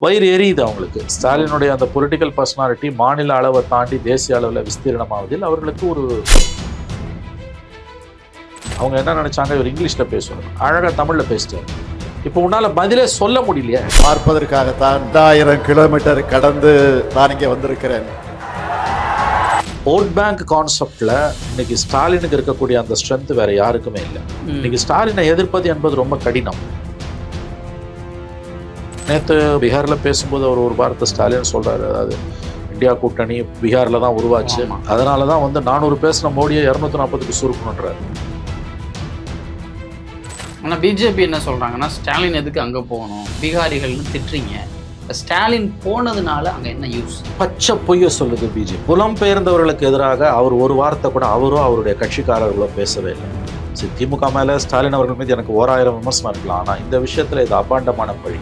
வயிறு எரியுது அவங்களுக்கு. ஸ்டாலினுடைய அந்த பொலிட்டிக்கல் பர்சனாலிட்டி மாநில அளவை தாண்டி தேசிய அளவில் விஸ்தீரணமாவதில் அவர்களுக்கு ஒரு அவங்க என்ன நினைச்சாங்க, இவர் இங்கிலீஷ்ல பேசுவார், அழகா தமிழ்ல பேசிட்டார். இப்போ உன்னால பதிலே சொல்ல முடியலையே. பார்ப்பதற்காகத்தான் 1000 கிலோமீட்டர் கடந்து நான் இங்கே வந்திருக்கிறேன். ஓட் பேங்க் கான்செப்ட்ல இன்னைக்கு ஸ்டாலினுக்கு இருக்கக்கூடிய அந்த ஸ்ட்ரென்த் வேற யாருக்குமே இல்லை. இன்னைக்கு ஸ்டாலினை எதிர்ப்பது என்பது ரொம்ப கடினம். நேற்று பீகார்ல பேசும்போது அவர் ஒரு வார்த்தை ஸ்டாலின் சொல்றாரு, அதாவது இந்தியா கூட்டணி பீகார்ல தான் உருவாச்சு, அதனாலதான் 400 பேசின மோடியை 240க்கு சுருக்கணுன்றாரு. ஆனால் பிஜேபி என்ன சொல்றாங்கன்னா, ஸ்டாலின் எதுக்கு அங்கே போகணும், பீகாரிகள்னு திட்டுறீங்க, ஸ்டாலின் போனதுனால அங்கே என்ன யூஸ்? பச்சை பொய்ய சொல்லுது பிஜேபி. புலம்பெயர்ந்தவர்களுக்கு எதிராக அவர் ஒரு வார்த்தை கூட அவரோ அவருடைய கட்சிக்காரர்களோ பேசவே இல்லை. திமுக மேல ஸ்டாலின் அவர்கள் மீது எனக்கு 1000 விமர்சனம் இருக்கலாம், ஆனா இந்த விஷயத்துல இது அபாண்டமான பழி.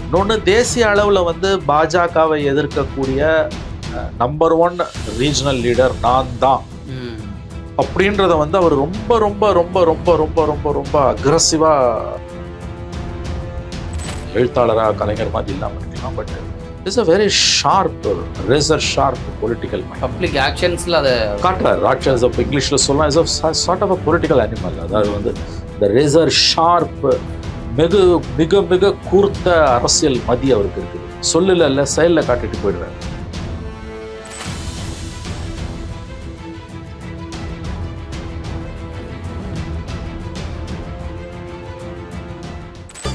இன்னொன்று, தேசிய அளவில் பாஜகவை எதிர்க்கக்கூடிய நம்பர் 1 ரீஜனல் லீடர் நான் தான் அப்படின்றத அவர் ரொம்ப ரொம்ப ரொம்ப ரொம்ப ரொம்ப ரொம்ப ரொம்ப அக்ரஸிவா, எழுத்தாளராக கலைஞர் மாதிரி இல்லாமல் இருக்கலாம், but it's a very sharp, razor sharp political mind. Public ஆக்ஷன்ஸ்ல அதை காட்டுறாரு. ராட்சஸ் இங்கிலீஷ்ல சொல்லலாம், is a sort of a political animal. அதாவது இந்த ரேசர் ஷார்ப், மிக மிக மிக கூர்த்த அரசியல் மதி அவருக்கு இருக்குது. சொல்லல இல்ல செயல்ல காட்டிட்டு போயிடுறாரு.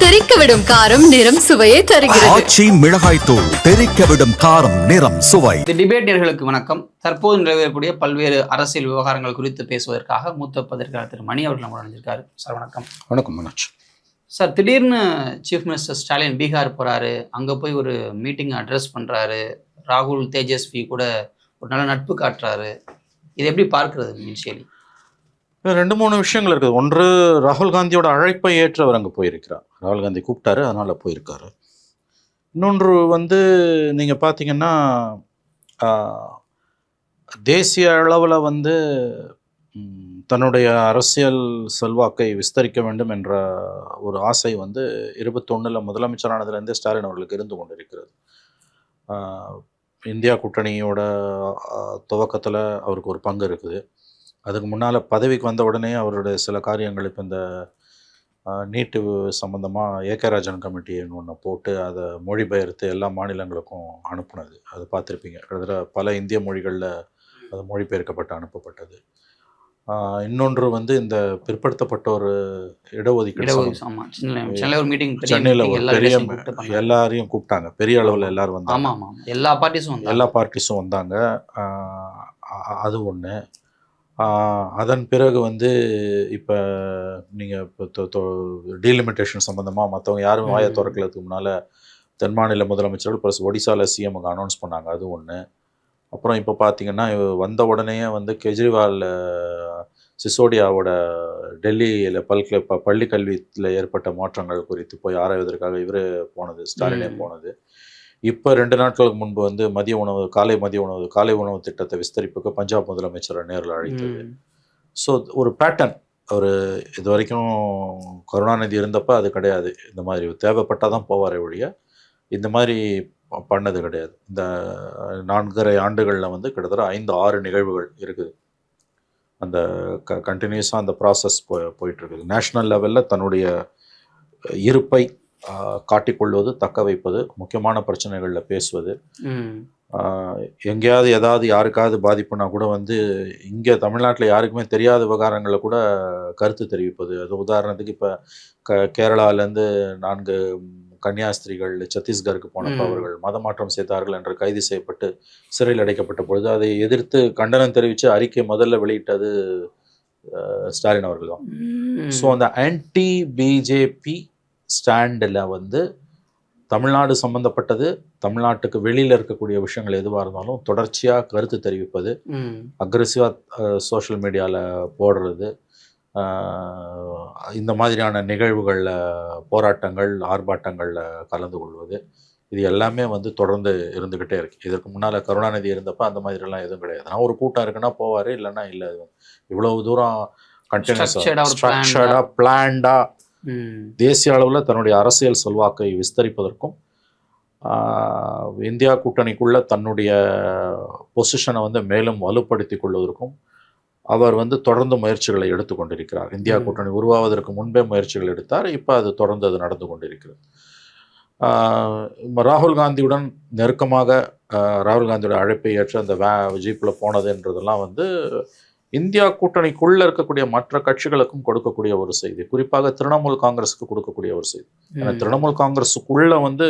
தெறிக்கவிடும் காரம் நிறம் சுவையை தருகிறது. ஆச்சி மிளகாய் தூள், தெறிக்கவிடும் காரம் நிறம் சுவை. டிபேட்டியர்களுக்கு வணக்கம். தற்போது நிறைவேறக்கூடிய பல்வேறு அரசியல் விவகாரங்கள் குறித்து பேசுவதற்காக மூத்த பத்திரிகையாளர் திரு மணி அவர்கள் நம்ம அணிஞ்சிருக்காரு. சார் வணக்கம். வணக்கம் மனோஜ். சார், திடீர்னு சீஃப் மினிஸ்டர் ஸ்டாலின் பீகார் போறாரு, அங்கே போய் ஒரு மீட்டிங் அட்ரஸ் பண்றாரு, ராகுல் தேஜஸ்வி கூட ஒரு நல்ல நட்பு காட்டுறாரு, இது எப்படி பார்க்கறது இனிஷியலி? 2-3 விஷயங்கள் இருக்குது. ஒன்று, ராகுல் காந்தியோட அழைப்பை ஏற்று அவர் அங்கே போயிருக்கிறார். ராகுல் காந்தி கூப்பிட்டாரு, அதனால போயிருக்காரு. இன்னொன்று நீங்க பார்த்தீங்கன்னா, தேசிய அளவில் தன்னுடைய அரசியல் செல்வாக்கை விஸ்தரிக்க வேண்டும் என்ற ஒரு ஆசை 21 முதலமைச்சரானதுலேருந்தே ஸ்டாலின் அவர்களுக்கு இருந்து கொண்டிருக்கிறது. இந்தியா கூட்டணியோட துவக்கத்தில் அவருக்கு ஒரு பங்கு இருக்குது. அதுக்கு முன்னால் பதவிக்கு வந்த உடனே அவருடைய சில காரியங்கள், இப்போ இந்த நீட்டு சம்மந்தமாக ஏகே ராஜன் கமிட்டின்னு ஒன்று போட்டு அதை மொழிபெயர்த்து எல்லா மாநிலங்களுக்கும் அனுப்புனது, அது பார்த்துருப்பீங்க. கிட்டத்தட்ட பல இந்திய மொழிகளில் அது மொழிபெயர்க்கப்பட்டு அனுப்பப்பட்டது. இன்னொன்று இந்த பிற்படுத்தப்பட்ட ஒரு இடஒதுக்கீடு, சென்னையில் ஒரு பெரிய எல்லாரையும் கூப்பிட்டாங்க, பெரிய அளவில் எல்லாரும் வந்தாங்க, எல்லா பார்ட்டிஸும் வந்தாங்க. அது ஒன்று. அதன் பிறகு இப்போ நீங்கள் இப்போ டீலிமிட்டேஷன் சம்மந்தமாக மற்றவங்க யாரும் வாயை திறக்கிறதுக்கு முன்னால் தென் மாநில முதலமைச்சர்கள் ப்ளஸ் ஒடிசாவில் சிஎம்முக்கு அனௌன்ஸ் பண்ணாங்க, அது ஒன்று. அப்புறம் இப்போ பார்த்தீங்கன்னா வந்த உடனேயே கெஜ்ரிவால் சிசோடியாவோட டெல்லியில் பள்ளி கல்வியில் ஏற்பட்ட மாற்றங்கள் குறித்து போய் ஆராய்வதற்காக இவர் போனது, ஸ்டாலினே போனது. இப்போ 2 நாட்களுக்கு முன்பு காலை உணவு திட்டத்தை விஸ்தரிப்புக்கு பஞ்சாப் முதலமைச்சரை நேரில் அழைத்தது. ஸோ ஒரு பேட்டர்ன், ஒரு இது வரைக்கும் கருணாநிதி இருந்தப்போ அது கிடையாது. இந்த மாதிரி தேவைப்பட்டால் தான் போவாரே ஒழிய இந்த மாதிரி பண்ணது கிடையாது. இந்த 4.5 ஆண்டுகளில் கிட்டத்தட்ட 5-6 நிகழ்வுகள் இருக்குது. அந்த கண்டினியூஸாக அந்த ப்ராசஸ் போயிட்டுருக்குது. நேஷ்னல் லெவலில் தன்னுடைய இருப்பை காட்டிக்கொள்வது, தக்க வைப்பது, முக்கியமான பிரச்சனைகளில் பேசுவது, எங்கேயாவது ஏதாவது யாருக்காவது பாதிப்புனா கூட இங்கே தமிழ்நாட்டில் யாருக்குமே தெரியாத விவகாரங்களில் கூட கருத்து தெரிவிப்பது. அது உதாரணத்துக்கு இப்போ கேரளாவிலேருந்து 4 கன்னியாஸ்திரிகள் சத்தீஸ்கருக்கு போனப்போ அவர்கள் மதமாற்றம் செய்தார்கள் என்று கைது செய்யப்பட்டு சிறையில் அடைக்கப்பட்ட பொழுது அதை எதிர்த்து கண்டனம் தெரிவித்து அறிக்கை முதல்ல வெளியிட்டது ஸ்டாலின் அவர்கள் தான். ஸோ அந்த ஆன்டி பிஜேபி ஸ்டாண்டில் தமிழ்நாடு சம்மந்தப்பட்டது, தமிழ்நாட்டுக்கு வெளியில் இருக்கக்கூடிய விஷயங்கள் எதுவாக இருந்தாலும் தொடர்ச்சியாக கருத்து தெரிவிப்பது, அக்ரெசிவாக சோஷியல் மீடியாவில் போடுறது, இந்த மாதிரியான நிகழ்வுகளில் போராட்டங்கள் ஆர்ப்பாட்டங்களில் கலந்து கொள்வது, இது எல்லாமே தொடர்ந்து இருந்துக்கிட்டே இருக்குது. இதற்கு முன்னால் கருணாநிதி இருந்தப்போ அந்த மாதிரிலாம் எதுவும் கிடையாது. நான் ஒரு கூட்டம் இருக்குன்னா போவார், இல்லைன்னா இல்லை. இவ்வளவு தூரம் கண்டினியூஸாக ஸ்ட்ரக்சர்டாக பிளான்டாக தேசிய அளவில் தன்னுடைய அரசியல் செல்வாக்கை விஸ்தரிப்பதற்கும் இந்தியா கூட்டணிக்குள்ள தன்னுடைய பொசிஷனை வந்து மேலும் வலுப்படுத்தி கொள்வதற்கும் அவர் வந்து தொடர்ந்து முயற்சிகளை எடுத்துக்கொண்டிருக்கிறார். இந்தியா கூட்டணி உருவாவதற்கு முன்பே முயற்சிகள் எடுத்தார். இப்போ அது தொடர்ந்து அது நடந்து கொண்டிருக்கிறது. ராகுல் காந்தியுடன் நெருக்கமாக ராகுல் காந்தியோட அழைப்பை ஏற்று அந்த ஜீப்பில் போனதுன்றதெல்லாம் வந்து இந்தியா கூட்டணிக்குள்ளே இருக்கக்கூடிய மற்ற கட்சிகளுக்கும் கொடுக்கக்கூடிய ஒரு செய்தி, குறிப்பாக திரிணாமுல் காங்கிரஸுக்கு கொடுக்கக்கூடிய ஒரு செய்தி. ஏன்னா திரிணாமுல் காங்கிரஸுக்குள்ளே வந்து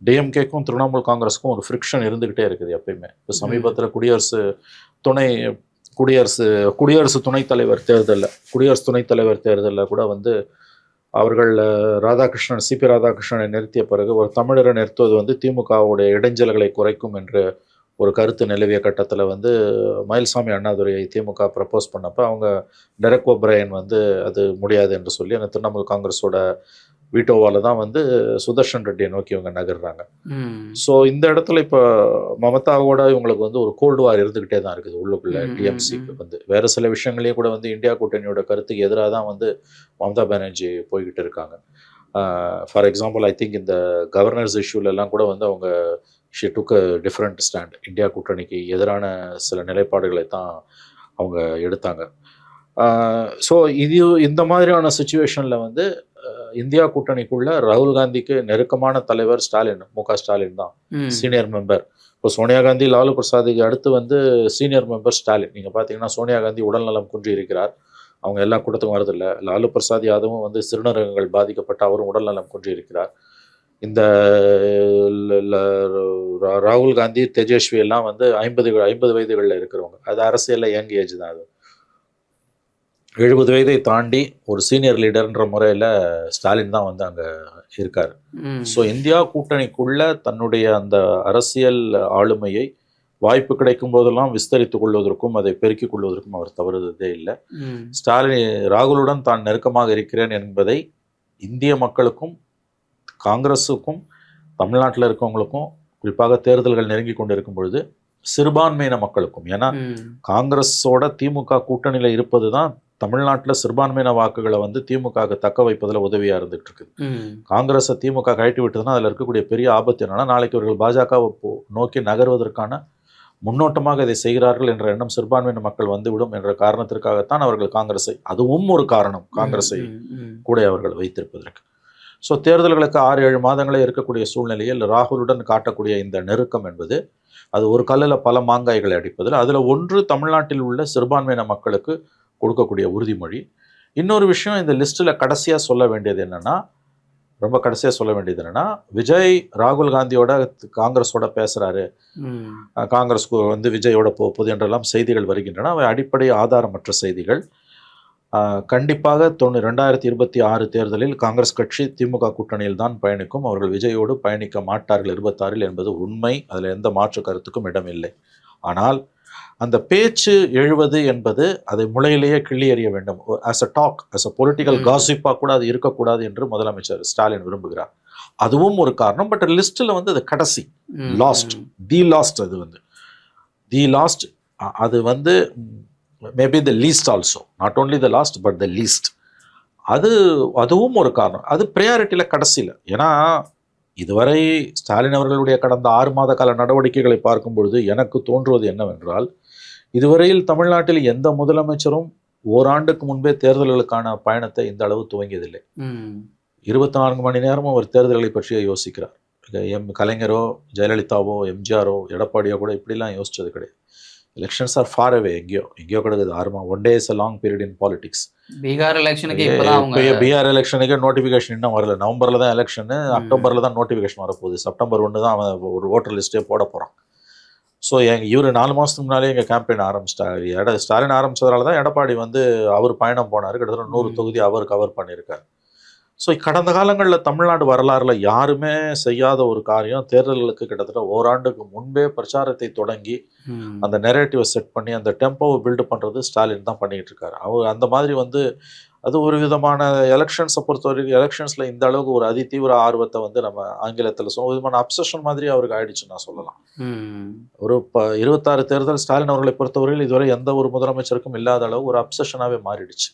டிஎம்கேக்கும் திரிணாமுல் காங்கிரஸுக்கும் ஒரு ஃப்ரிக்ஷன் இருந்துக்கிட்டே இருக்குது எப்பயுமே. இப்போ சமீபத்தில் குடியரசு துணைத் தலைவர் தேர்தலில் கூட வந்து அவர்கள் சிபி ராதாகிருஷ்ணனை நிறுத்திய பிறகு ஒரு தமிழரை நிறுத்துவது வந்து திமுகவுடைய இடைஞ்சல்களை குறைக்கும் என்று ஒரு கருத்து நிலவிய கட்டத்தில் வந்து மயில்சாமி அண்ணாதுரையை திமுக ப்ரப்போஸ் பண்ணப்போ அவங்க டெரக் ஓப்ரையன் வந்து அது முடியாது என்று சொல்லி அந்த திரிணாமுல் காங்கிரஸோட வீட்டோவால் தான் வந்து சுதர்ஷன் ரெட்டியை நோக்கி இவங்க நகர்றாங்க. ஸோ இந்த இடத்துல இப்போ மமதாவோட இவங்களுக்கு வந்து ஒரு கோல்டு வார் இருந்துக்கிட்டே தான் இருக்குது உள்ளுக்குள்ள. டிஎம்சிக்கு வந்து வேறு சில விஷயங்களையும் கூட வந்து இந்தியா கூட்டணியோட கருத்துக்கு எதிராக தான் வந்து மமதா பானர்ஜி போய்கிட்டு இருக்காங்க. ஃபார் எக்ஸாம்பிள், ஐ திங்க் இந்த கவர்னர்ஸ் இஷ்யூலெல்லாம் கூட வந்து அவங்க she took a different stand. India கூட்டணிக்கு எதிரான சில நிலைப்பாடுகளை தான் அவங்க எடுத்தாங்க. ஸோ இந்த மாதிரியான சுச்சுவேஷனில் வந்து இந்தியா கூட்டணிக்குள்ள ராகுல் காந்திக்கு நெருக்கமான தலைவர் மு.க. ஸ்டாலின் தான் சீனியர் மெம்பர். இப்போ சோனியா காந்தி, லாலு பிரசாத்துக்கு அடுத்து வந்து சீனியர் மெம்பர் ஸ்டாலின். நீங்கள் பார்த்தீங்கன்னா சோனியா காந்தி உடல்நலம் குன்றி இருக்கிறார், அவங்க எல்லா கூட்டத்துக்கும் வரதில்லை. லாலு பிரசாத் யாதவும் வந்து சிறுநீரகங்கள் பாதிக்கப்பட்ட அவரும் உடல்நலம் குன்றி இருக்கிறார். இந்த ராகுல் காந்தி, தேஜஸ்வி எல்லாம் வந்து 50 வயதுகளில் இருக்கிறவங்க. அது அரசியலில் யங் ஏஜ் தான். அது 70 வயதை தாண்டி ஒரு சீனியர் லீடர்ன்ற முறையில் ஸ்டாலின் தான் வந்து அங்கே இருக்கார். ஸோ இந்தியா கூட்டணிக்குள்ள தன்னுடைய அந்த அரசியல் ஆளுமையை வாய்ப்பு கிடைக்கும் போதெல்லாம் விஸ்தரித்துக் கொள்வதற்கும் அதை பெருக்கிக் கொள்வதற்கும் அவர் தவறுவதே இல்லை. ராகுலுடன் தான் நெருக்கமாக இருக்கிறேன் என்பதை இந்திய மக்களுக்கும் காங்கிரஸுக்கும் தமிழ்நாட்டில் இருக்கவங்களுக்கும், குறிப்பாக தேர்தல்கள் நெருங்கி கொண்டு இருக்கும் பொழுது சிறுபான்மையின மக்களுக்கும், ஏன்னா காங்கிரஸோட திமுக கூட்டணியில் இருப்பது தான் தமிழ்நாட்டில் சிறுபான்மையின வாக்குகளை வந்து திமுக தக்க வைப்பதில் உதவியாக இருந்துகிட்டு இருக்குது. காங்கிரஸை திமுக கழட்டி விட்டதுன்னா அதில் இருக்கக்கூடிய பெரிய ஆபத்து என்னன்னா, நாளைக்கு அவர்கள் பாஜகவை நோக்கி நகர்வதற்கான முன்னோட்டமாக இதை செய்கிறார்கள் என்ற எண்ணம் சிறுபான்மையின மக்கள் வந்துவிடும் என்ற காரணத்திற்காகத்தான் அவர்கள் காங்கிரஸை, அதுவும் ஒரு காரணம் காங்கிரஸை கூட அவர்கள் வைத்திருப்பதற்கு. ஸோ தேர்தல்களுக்கு 6-7 மாதங்களே இருக்கக்கூடிய சூழ்நிலையில் ராகுலுடன் காட்டக்கூடிய இந்த நெருக்கம் என்பது அது ஒரு கல்லில் பல மாங்காய்களை அடிப்பதில், அதில் ஒன்று தமிழ்நாட்டில் உள்ள சிறுபான்மையின மக்களுக்கு கொடுக்கக்கூடிய உறுதிமொழி. இன்னொரு விஷயம், இந்த லிஸ்ட்டில் கடைசியாக சொல்ல வேண்டியது என்னென்னா, விஜய் ராகுல் காந்தியோட காங்கிரஸோட பேசுகிறாரு, காங்கிரஸ்க்கு வந்து விஜயோட போகுது என்றெல்லாம் செய்திகள் வருகின்றன. அவை அடிப்படை ஆதாரமற்ற செய்திகள். கண்டிப்பாக 2026 தேர்தலில் காங்கிரஸ் கட்சி திமுக கூட்டணியில் தான் பயணிக்கும். அவர்கள் விஜயோடு பயணிக்க மாட்டார்கள் 26 என்பது உண்மை. அதில் எந்த மாற்று கருத்துக்கும் இடமில்லை. ஆனால் அந்த பேச்சு எழுவது என்பது அதை முளையிலேயே கிள்ளி எறிய வேண்டும். As a dog, as a political காசிப்பாக கூட அது இருக்கக்கூடாது என்று முதலமைச்சர் ஸ்டாலின் விரும்புகிறார். அதுவும் ஒரு காரணம். பட் லிஸ்ட்டில் வந்து அது கடைசி, லாஸ்ட், அது வந்து லாஸ்ட். அது வந்து maybe the least also, not only the last but the least. அதுவும் ஒரு காரணம். அது ப்ரையாரிட்டியில் கடைசியில். ஏன்னா இதுவரை ஸ்டாலின் அவர்களுடைய கடந்த 6 மாத கால நடவடிக்கைகளை பார்க்கும் பொழுது எனக்கு தோன்றுவது என்னவென்றால், இதுவரையில் தமிழ்நாட்டில் எந்த முதலமைச்சரும் ஓராண்டுக்கு முன்பே தேர்தல்களுக்கான பயணத்தை இந்த அளவு துவங்கியதில்லை. 24 மணி நேரமும் அவர் தேர்தல்களை பற்றியே யோசிக்கிறார். கலைஞரோ, ஜெயலலிதாவோ, எம்ஜிஆரோ, எடப்பாடியோ கூட இப்படிலாம் யோசிச்சது கிடையாது. எலெக்ஷன்ஸ் ஆர் ஃபார் அவே, எங்கேயோ கிடக்குது. 6 1 day is a long period in politics. Bihar எலெக்ஷனுக்கு நோட்டிஃபிகேஷன் இன்னும் வரல. நவம்பரில் தான் எலெக்ஷனு, அக்டோபரில் தான் நோட்டிஃபிகேஷன் வரப்போகுது. செப்டம்பர் 1 தான் அவன் ஒரு ஓட்டர் லிஸ்ட்டே போட போகிறான். ஸோ இவர் 4 மாதத்துக்கு முன்னாலே எங்கள் கேம்பெயின் ஆரம்பிச்சிட்டார். ஸ்டாலின் ஆரம்பித்ததால தான் எடப்பாடி வந்து அவர் பயணம் போனார். கிட்டத்தட்ட 100 தொகுதி அவர் கவர் பண்ணியிருக்கார். ஸோ கடந்த காலங்களில் தமிழ்நாடு வரலாறுல யாருமே செய்யாத ஒரு காரியம், தேர்தல்களுக்கு கிட்டத்தட்ட ஓராண்டுக்கு முன்பே பிரச்சாரத்தை தொடங்கி அந்த நெரேட்டிவை செட் பண்ணி அந்த டெம்போவை பில்டு பண்ணுறது ஸ்டாலின் தான் பண்ணிக்கிட்டு இருக்காரு. அவர் அந்த மாதிரி வந்து அது ஒரு விதமான எலெக்ஷன்ஸை பொறுத்த வரைக்கும் எலெக்ஷன்ஸில் இந்த அளவுக்கு ஒரு அதிதீவிர ஆர்வத்தை வந்து நம்ம ஆங்கிலத்தில் ஒரு விதமான அப்சஷன் மாதிரி அவருக்கு ஆயிடுச்சு நான் சொல்லலாம். ஒரு 26 தேர்தல் ஸ்டாலின் அவர்களை பொறுத்தவரையில் இதுவரை எந்த ஒரு முதலமைச்சருக்கும் இல்லாத அளவு ஒரு அப்சஷனாகவே மாறிடுச்சு.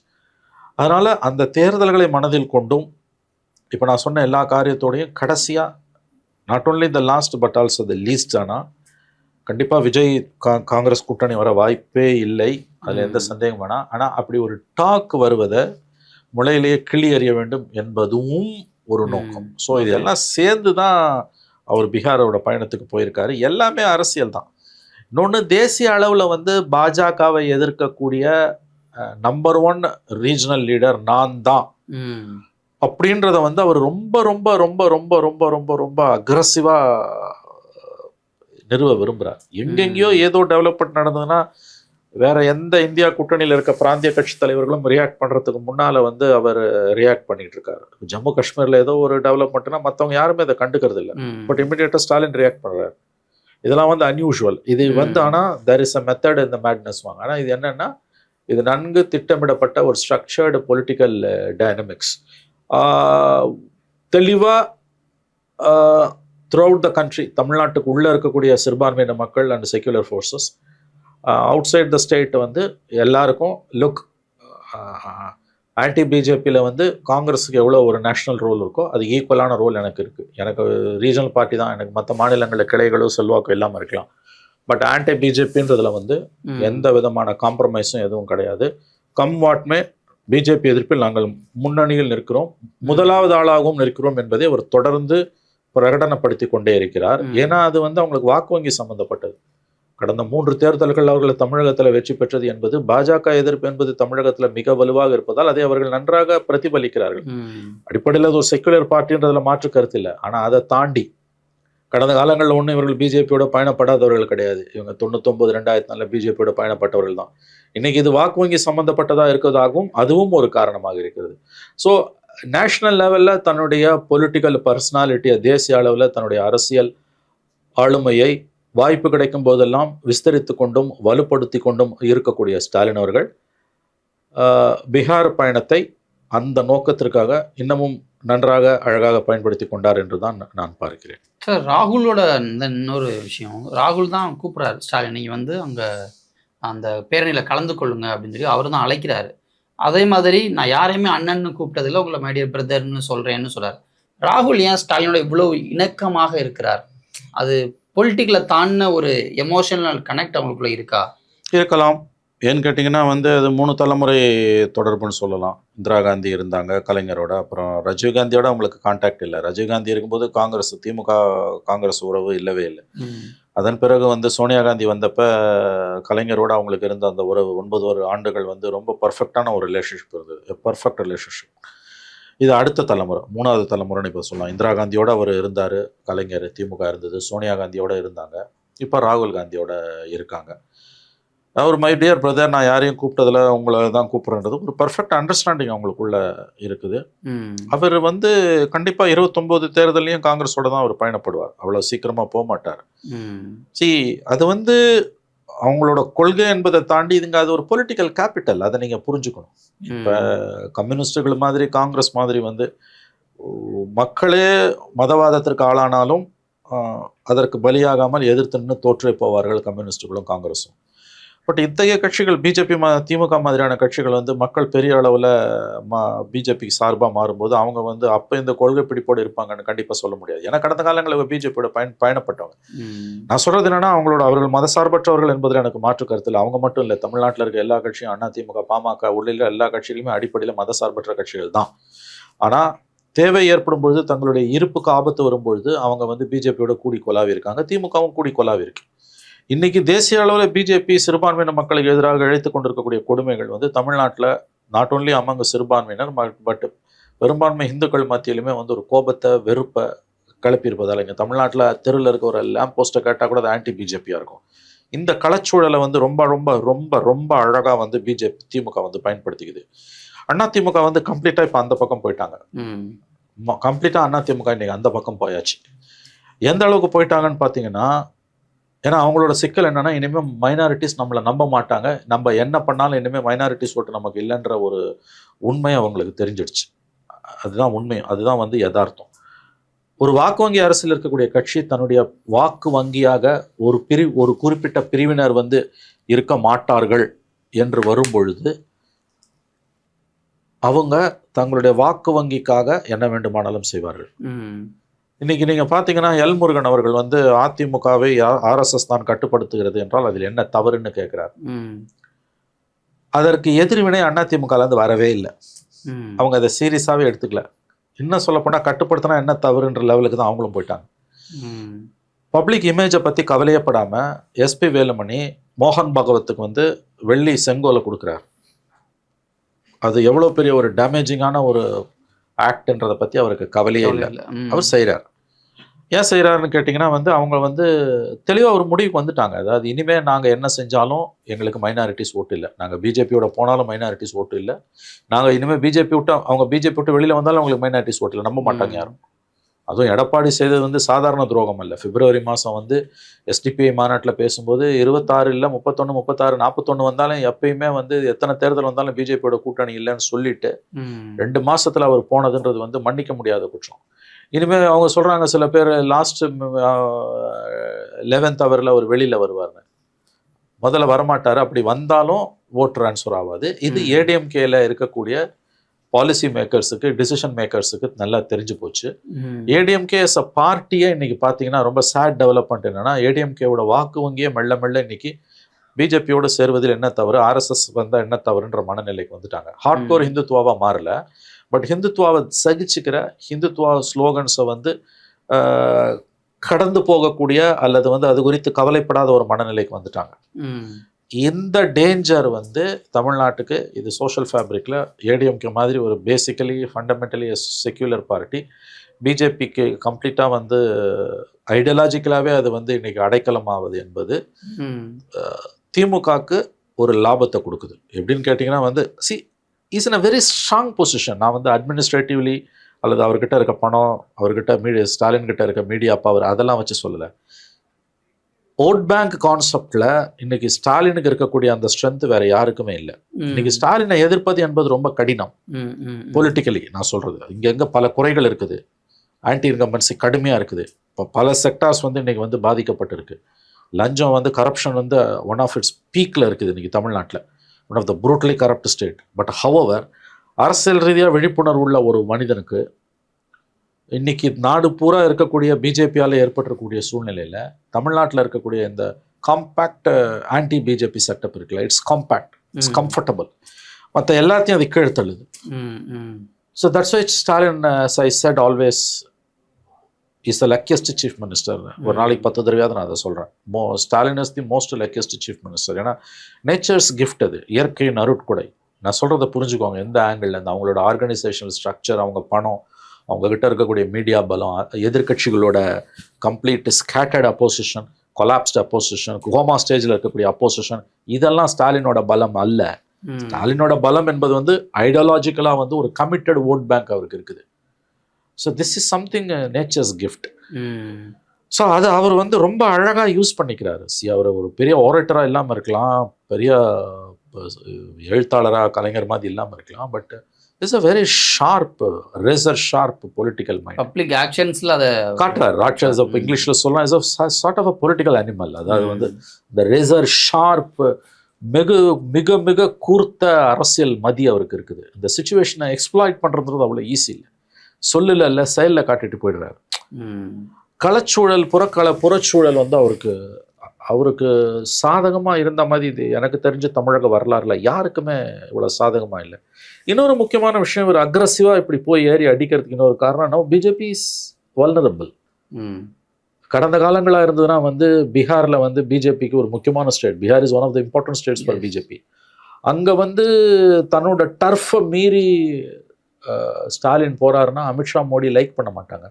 அதனால் அந்த தேர்தல்களை மனதில் கொண்டும் இப்போ நான் சொன்ன எல்லா காரியத்தோடையும் கடைசியாக not only the last but also the least. ஆனால் கண்டிப்பாக விஜய் காங்கிரஸ் கூட்டணி வர வாய்ப்பே இல்லை, அதில் எந்த சந்தேகம் வேணாம். ஆனால் அப்படி ஒரு டாக் வருவதை முளையிலேயே கிள்ளி எறிய வேண்டும் என்பதும் ஒரு நோக்கம். ஸோ இது எல்லாம் சேர்ந்து தான் அவர் பீகாரோட பயணத்துக்கு போயிருக்காரு. எல்லாமே அரசியல் தான். இன்னொன்று, தேசிய அளவில் வந்து பாஜகவை எதிர்க்கக்கூடிய நம்பர் 1 ரீஜனல் லீடர் நான் தான் அப்படின்றத வந்து அவர் ரொம்ப ரொம்ப ரொம்ப ரொம்ப ரொம்ப ரொம்ப ரொம்ப அக்ரஸிவாக நிறுவ விரும்புகிறார். எங்கெங்கேயோ ஏதோ டெவலப்மெண்ட் நடந்ததுன்னா வேற எந்த இந்தியா கூட்டணியில் இருக்க பிராந்திய கட்சி தலைவர்களும் ரியாக்ட் பண்ணுறதுக்கு முன்னால் வந்து அவர் ரியாக்ட் பண்ணிட்டு இருக்காரு. ஜம்மு காஷ்மீரில் ஏதோ ஒரு டெவலப்மெண்ட்னா மற்றவங்க யாருமே அதை கண்டுக்கிறது இல்லை. பட் இமீடியட்டாக ஸ்டாலின் ரியாக்ட் பண்ணுறாரு. இதெல்லாம் வந்து அன்யூஷுவல். இது வந்து ஆனால் தேர் இஸ் அ மெத்தட் இந்த மேட்னஸ் வாங்க. ஆனால் இது என்னன்னா, இது நன்கு திட்டமிடப்பட்ட ஒரு ஸ்ட்ரக்சர்டு பொலிட்டிக்கல் டைனமிக்ஸ். தெளிவாக த்ரூ அவுட் த கண்ட்ரி, தமிழ்நாட்டுக்கு உள்ளே இருக்கக்கூடிய சிறுபான்மையின மக்கள் and secular forces, outside the state வந்து எல்லாருக்கும் லுக், ஆன்டி பிஜேபியில் வந்து காங்கிரஸுக்கு எவ்வளோ ஒரு நேஷ்னல் ரோல் இருக்கோ அது ஈக்குவலான ரோல் எனக்கு இருக்குது. எனக்கு ரீஜனல் பார்ட்டி தான், எனக்கு மற்ற மாநிலங்களில் கிளைகளோ செல்வாக்கோ இல்லாமல் இருக்கலாம். பட் ஆன்டி பிஜேபின்றதுல வந்து எந்த விதமான காம்ப்ரமைஸும் எதுவும் கிடையாது. கம் வாட்மே பிஜேபி எதிர்ப்பில் நாங்கள் முன்னணியில் நிற்கிறோம், முதலாவது ஆளாகவும் நிற்கிறோம் என்பதை அவர் தொடர்ந்து பிரகடனப்படுத்தி கொண்டே இருக்கிறார். ஏன்னா அது வந்து அவங்களுக்கு வாக்கு வங்கி சம்பந்தப்பட்டது. கடந்த 3 தேர்தல்கள் அவர்கள் தமிழகத்தில் வெற்றி பெற்றது என்பது பாஜக எதிர்ப்பு என்பது தமிழகத்தில் மிக வலுவாக இருப்பதால் அதை அவர்கள் நன்றாக பிரதிபலிக்கிறார்கள். அடிப்படையில் அது ஒரு செக்குலர் பார்ட்டின்றதுல மாற்று கருத்து இல்லை. ஆனால் அதை தாண்டி கடந்த காலங்களில் ஒன்றும் இவர்கள் பிஜேபியோட பயணப்படாதவர்கள் கிடையாது. இவங்க 99, 2004 பிஜேபியோட பயணப்பட்டவர்கள் தான். இன்னைக்கு இது வாக்கு வங்கி சம்பந்தப்பட்டதாக இருக்கிறதாகவும் அதுவும் ஒரு காரணமாக இருக்கிறது. ஸோ நேஷனல் லெவலில் தன்னுடைய பொலிட்டிக்கல் பர்சனாலிட்டியை, தேசிய அளவில் தன்னுடைய அரசியல் ஆளுமையை வாய்ப்பு கிடைக்கும் போதெல்லாம் விஸ்தரித்து கொண்டும் வலுப்படுத்தி கொண்டும் இருக்கக்கூடிய ஸ்டாலின் அவர்கள் பீகார் பயணத்தை அந்த நோக்கத்திற்காக இன்னமும் நன்றாக அழகாக பயன்படுத்தி கொண்டார் என்று தான் நான் பார்க்கிறேன். சார், ராகுலோட இந்த இன்னொரு விஷயம், ராகுல் தான் கூப்பிட்றாரு ஸ்டாலின், நீங்கள் வந்து அங்கே அந்த பேரணியில் கலந்து கொள்ளுங்க அப்படின்னு சொல்லி அவர் தான் அழைக்கிறாரு. அதே மாதிரி நான் யாரையுமே அண்ணன்னு கூப்பிட்டதில்லை, உங்களை மை டியர் பிரதர்னு சொல்கிறேன்னு சொல்கிறார். ராகுல் ஏன் ஸ்டாலினோட இவ்வளோ இணக்கமாக இருக்கிறார்? அது பொலிட்டிக்கலை தாண்டின ஒரு எமோஷனல் கனெக்ட் அவங்களுக்குள்ள இருக்கா? இருக்கலாம். ஏன்னு கேட்டிங்கன்னா வந்து அது 3 தலைமுறை தொடர்புன்னு சொல்லலாம். இந்திரா காந்தி இருந்தாங்க கலைஞரோட, அப்புறம் ராஜீவ்காந்தியோட அவங்களுக்கு கான்டாக்ட் இல்லை. ராஜீவ்காந்தி இருக்கும்போது திமுக காங்கிரஸ் உறவு இல்லவே இல்லை. அதன் பிறகு வந்து சோனியா காந்தி வந்தப்போ கலைஞரோட அவங்களுக்கு இருந்த அந்த உறவு 9 ஆண்டுகள் வந்து ரொம்ப பர்ஃபெக்டான ஒரு ரிலேஷன்ஷிப் இருந்தது, பர்ஃபெக்ட் ரிலேஷன்ஷிப். இது அடுத்த தலைமுறை, 3வது தலைமுறைன்னு இப்போ சொல்லலாம். இந்திரா காந்தியோட அவர் இருந்தார் கலைஞர், திமுக இருந்தது, சோனியா காந்தியோட இருந்தாங்க, இப்போ ராகுல் காந்தியோட இருக்காங்க. அவர் மை டியர் பிரதர், நான் யாரையும் கூப்பிட்டதில் உங்களை தான் கூப்பிட்றன்றது ஒரு பர்ஃபெக்ட் அண்டர்ஸ்டாண்டிங் அவங்களுக்குள்ள இருக்குது. அவர் வந்து கண்டிப்பாக 29 தேர்தலையும் காங்கிரஸோட தான் அவர் பயணப்படுவார், அவ்வளோ சீக்கிரமாக போக மாட்டார். அது வந்து அவங்களோட கொள்கை என்பதை தாண்டி இதுங்க அது ஒரு பொலிட்டிக்கல் கேபிட்டல், அதை நீங்கள் புரிஞ்சுக்கணும். இப்போ கம்யூனிஸ்டுகள் மாதிரி காங்கிரஸ் மாதிரி வந்து மக்களே மதவாதத்திற்கு ஆளானாலும் அதற்கு பலியாகாமல் எதிர்த்துன்னு தோற்றே போவார்கள் கம்யூனிஸ்டுகளும் காங்கிரஸும். பட் இத்தகைய கட்சிகள், பிஜேபி திமுக மாதிரியான கட்சிகள் வந்து மக்கள் பெரிய அளவில் பிஜேபிக்கு சார்பாக மாறும்போது அவங்க வந்து அப்போ இந்த கொள்கை பிடிப்போடு இருப்பாங்கன்னு கண்டிப்பாக சொல்ல முடியாது. ஏன்னா கடந்த காலங்களில் பிஜேபியோட பயணப்பட்டவங்க. நான் சொல்கிறது என்னன்னா, அவர்கள் மதசார்பற்றவர்கள் என்பதில் எனக்கு மாற்று கருத்து இல்லை. அவங்க மட்டும் இல்லை, தமிழ்நாட்டில் இருக்க எல்லா கட்சியும், அண்ணா திமுக, பாமக உள்ள எல்லா கட்சிகளுமே அடிப்படையில் மதசார்பற்ற கட்சிகள் தான். ஆனால் தேவை ஏற்படும் பொழுது, தங்களுடைய இருப்புக்கு ஆபத்து வரும்பொழுது அவங்க வந்து பிஜேபியோட கூடி கொலாவி இருக்காங்க, திமுகவும் கூடி கொலாவி இருக்கு. இன்னைக்கு தேசிய அளவில் பிஜேபி சிறுபான்மையின மக்களுக்கு எதிராக இழைத்து கொண்டிருக்கக்கூடிய கொடுமைகள் வந்து தமிழ்நாட்டில் நாட் ஓன்லி அமங்க சிறுபான்மையினர் பட் பெரும்பான்மை இந்துக்கள் மத்தியிலுமே வந்து ஒரு கோபத்தை, வெறுப்பை கிளப்பியிருப்பதால் இங்கே தமிழ்நாட்டில் தெருவில் இருக்க ஒரு லேம்ப் போஸ்ட்டை கேட்டால் கூட அது ஆன்டி பிஜேபியாக இருக்கும். இந்த களச்சூழலை வந்து ரொம்ப ரொம்ப ரொம்ப ரொம்ப அழகாக வந்து திமுக வந்து பயன்படுத்திக்குது. அண்ணா திமுக வந்து கம்ப்ளீட்டாக இப்போ அந்த பக்கம் போயிட்டாங்க. கம்ப்ளீட்டாக அண்ணா திமுக இன்னைக்கு அந்த பக்கம் போயாச்சு. எந்த அளவுக்கு போயிட்டாங்கன்னு பார்த்தீங்கன்னா, ஏன்னா அவங்களோட சிக்கல் என்னன்னா, இனிமேல் மைனாரிட்டிஸ் நம்மளை நம்ப மாட்டாங்க, நம்ம என்ன பண்ணாலும் இனிமேல் மைனாரிட்டிஸ் ஓட்டு நமக்கு இல்லைன்ற ஒரு உண்மை அவங்களுக்கு தெரிஞ்சிடுச்சு. அதுதான் உண்மை, அதுதான் வந்து யதார்த்தம். ஒரு வாக்கு வங்கி அரசியல் இருக்கக்கூடிய கட்சி தன்னுடைய வாக்கு வங்கியாக ஒரு குறிப்பிட்ட பிரிவினர் வந்து இருக்க மாட்டார்கள் என்று வரும்பொழுது அவங்க தங்களுடைய வாக்கு வங்கிக்காக என்ன வேண்டுமானாலும் செய்வார்கள். இன்னைக்கு நீங்க பாத்தீங்கன்னா எல் முருகன் அவர்கள் வந்து அதிமுகவை RSS தான் கட்டுப்படுத்துகிறது என்றால் அதில் என்ன தவறுன்னு கேட்கிறார். அதற்கு எதிர்வினை அதிமுகல இருந்து வரவே இல்லை. அவங்க அதை சீரியஸாவே எடுத்துக்கல. இன்னும் சொல்ல போனா கட்டுப்படுத்தினா என்ன தவறுன்ற லெவலுக்கு தான் அவங்களும் போயிட்டாங்க. பப்ளிக் இமேஜை பத்தி கவலையப்படாம SP வேலுமணி மோகன் பகவத்துக்கு வந்து வெள்ளி செங்கோலை கொடுக்குறார். அது எவ்வளவு பெரிய ஒரு டேமேஜிங்கான ஒரு ஆக்ட்ன்றதை பத்தி அவருக்கு கவலையே இல்லை. அவர் செய்கிறார். ஏன் செய்கிறாருன்னு கேட்டிங்கன்னா வந்து அவங்க வந்து தெளிவாக ஒரு முடிவுக்கு வந்துட்டாங்க. அதாவது இனிமேல் நாங்கள் என்ன செஞ்சாலும் எங்களுக்கு மைனாரிட்டிஸ் ஓட்டு இல்லை. நாங்கள் பிஜேபியோட போனாலும் மைனாரிட்டிஸ் ஓட்டு இல்லை. நாங்கள் இனிமேல் பிஜேபி விட்டு அவங்க பிஜேபி விட்டு வெளியில் வந்தாலும் அவங்களுக்கு மைனாரிட்டிஸ் ஓட்டு இல்லை. நம்ப மாட்டாங்க யாரும். அதுவும் எடப்பாடி செய்தது வந்து சாதாரண துரோகம் அல்ல. பிப்ரவரி மாதம் வந்து SDPI மாநாட்டில் பேசும்போது 26 இல்லை 31 36 41 வந்தாலும் எப்பயுமே வந்து எத்தனை தேர்தல் வந்தாலும் பிஜேபியோட கூட்டணி இல்லைன்னு சொல்லிட்டு 2 மாசத்துல அவர் போனதுன்றது வந்து மன்னிக்க முடியாத குற்றம். இனிமேல் அவங்க சொல்றாங்க சில பேர் லாஸ்ட் 11th ஹவரில் அவர் வெளியில் வருவார்னு. முதல்ல வரமாட்டார். அப்படி வந்தாலும் ஓட் ட்ரான்ஸ்ஃபர் ஆகாது. இது ADMKல இருக்கக்கூடிய பாலிசி மேக்கர்ஸுக்கு டிசிஷன் மேக்கர்ஸுக்கு நல்லா தெரிஞ்சு போச்சு. ADMK as a பார்ட்டியே இன்னைக்கு பார்த்தீங்கன்னா ரொம்ப சேட் டெவலப்மெண்ட் என்னன்னா ADMKவோட வாக்கு வங்கியே மெல்ல மெல்ல இன்னைக்கு பிஜேபியோட சேர்வதில் என்ன தவறு, RSS வந்தால் என்ன தவறுன்ற மனநிலைக்கு வந்துட்டாங்க. ஹார்ட்கோர் ஹிந்துத்துவாவா மாறல, பட் ஹிந்துத்துவாவை சகிச்சுக்கிற ஹிந்துத்துவா ஸ்லோகன்ஸை வந்து கடந்து போகக்கூடிய அல்லது வந்து அது குறித்து கவலைப்படாத ஒரு மனநிலைக்கு வந்துட்டாங்க. இந்த டேஞ்சர் வந்து தமிழ்நாட்டுக்கு இது சோஷியல் ஃபேப்ரிக்கில் ADMK மாதிரி ஒரு பேசிக்கலி ஃபண்டமெண்டலி செக்யூலர் பார்ட்டி பிஜேபிக்கு கம்ப்ளீட்டாக வந்து ஐடியாலஜிக்கலாகவே அது வந்து இன்னைக்கு அடைக்கலமாவது என்பது திமுகக்கு ஒரு லாபத்தை கொடுக்குது. எப்படின்னு கேட்டிங்கன்னா வந்து is in a very strong position. நான் வந்து அட்மினிஸ்ட்ரேட்டிவ்லி அல்லது அவர்கிட்ட இருக்க பணம், அவர்கிட்ட ஸ்டாலின் கிட்ட இருக்க மீடியா பவர் அதெல்லாம் வச்சு சொல்லலை. ஓட் பேங்க் கான்செப்ட்ல இன்னைக்கு ஸ்டாலினுக்கு இருக்கக்கூடிய அந்த ஸ்ட்ரென்த் வேற யாருக்குமே இல்லை. இன்னைக்கு ஸ்டாலினை எதிர்ப்பது என்பது ரொம்ப கடினம் பொலிட்டிக்கலி. நான் சொல்றது இங்க பல குறைகள் இருக்குது. ஆன்டி இன்கம்பன்சி கடுமையா இருக்குது. இப்போ பல செக்டார்ஸ் வந்து இன்னைக்கு வந்து பாதிக்கப்பட்டிருக்கு. லஞ்சம் வந்து கரப்ஷன் வந்து ஒன் ஆஃப் இட்ஸ் பீக்ல இருக்குது இன்னைக்கு தமிழ்நாட்டில். One of the brutally corrupt state. But however அரசியல் ரீதியாக விழிப்புணர்வு உள்ள ஒரு மனிதனுக்கு இன்னைக்கு நாடு பூரா இருக்கக்கூடிய பிஜேபியால் ஏற்பட்டிருக்கக்கூடிய சூழ்நிலையில் தமிழ்நாட்டில் இருக்கக்கூடிய இந்த காம்பேக்ட் ஆன்டி பிஜேபி செட்டப் இருக்குல்ல, இட்ஸ் காம்பேக்ட், இட்ஸ் கம்ஃபர்டபுள். மற்ற எல்லாத்தையும் அது கீழ்த்தள்ளுது. So that's why Stalin I said always is the luckiest chief minister. ஒரு நாளைக்கு 10 தடவையாவது நான் அதை சொல்கிறேன். Stalin is the most luckiest chief minister. ஏன்னா நேச்சர்ஸ் கிஃப்ட், அது இயற்கையின் அருட்கொடை. நான் சொல்கிறத புரிஞ்சுக்கோங்க. எந்த ஆங்கிள் இருந்து அவங்களோட ஆர்கனைசேஷனல் ஸ்ட்ரக்சர், அவங்க பணம், அவங்ககிட்ட இருக்கக்கூடிய மீடியா பலம், எதிர்கட்சிகளோட complete scattered opposition, collapsed opposition, coma ஸ்டேஜில் இருக்கக்கூடிய அப்போசிஷன், இதெல்லாம் ஸ்டாலினோட பலம் அல்ல. ஸ்டாலினோட பலம் என்பது வந்து ஐடியாலஜிக்கலாக வந்து ஒரு கமிட்டட் ஓட் பேங்க் அவருக்கு இருக்குது. So this is something nature's gift. So அது அவர் வந்து ரொம்ப அழகாக யூஸ் பண்ணிக்கிறாரு. அவர் ஒரு பெரிய ஓரேட்டராக இல்லாமல் இருக்கலாம், பெரிய எழுத்தாளராக கலைஞர் மாதிரி இல்லாமல் இருக்கலாம், but is a very sharp, razor sharp political mind. Public ஆக்ஷன்ஸில் அதை காட்டுறாரு. ராட்சஸ் இங்கிலீஷில் சொல்லலாம், is a sort of a political animal. அதாவது வந்து இந்த ரேசர் ஷார்ப், மிக மிக கூர்த்த அரசியல் மதி அவருக்கு இருக்குது. இந்த சிச்சுவேஷனை எக்ஸ்ப்ளாய்ட் பண்ணுறது அவ்வளோ ஈஸி இல்லை. சொல்லல இல்லை, செயலில் காட்டிட்டு போயிடுறாரு. களச்சூழல், புறச்சூழல் வந்து அவருக்கு சாதகமாக இருந்த மாதிரி இது எனக்கு தெரிஞ்ச தமிழக வரலாறுல யாருக்குமே இவ்வளோ சாதகமாக இல்லை. இன்னொரு முக்கியமான விஷயம், இவர் அக்ரஸிவாக இப்படி போய் ஏறி அடிக்கிறதுக்கு இன்னொரு காரணம், பிஜேபி இஸ் வல்னரபிள். கடந்த காலங்களாக இருந்ததுன்னா வந்து பீகாரில் வந்து பிஜேபிக்கு ஒரு முக்கியமான state. Bihar is one of the important states for BJP. அங்கே வந்து தன்னோட டர்ஃபை மீறி ஸ்டாலின் போறாருன்னா அமித்ஷா மோடி லைக் பண்ண மாட்டாங்க.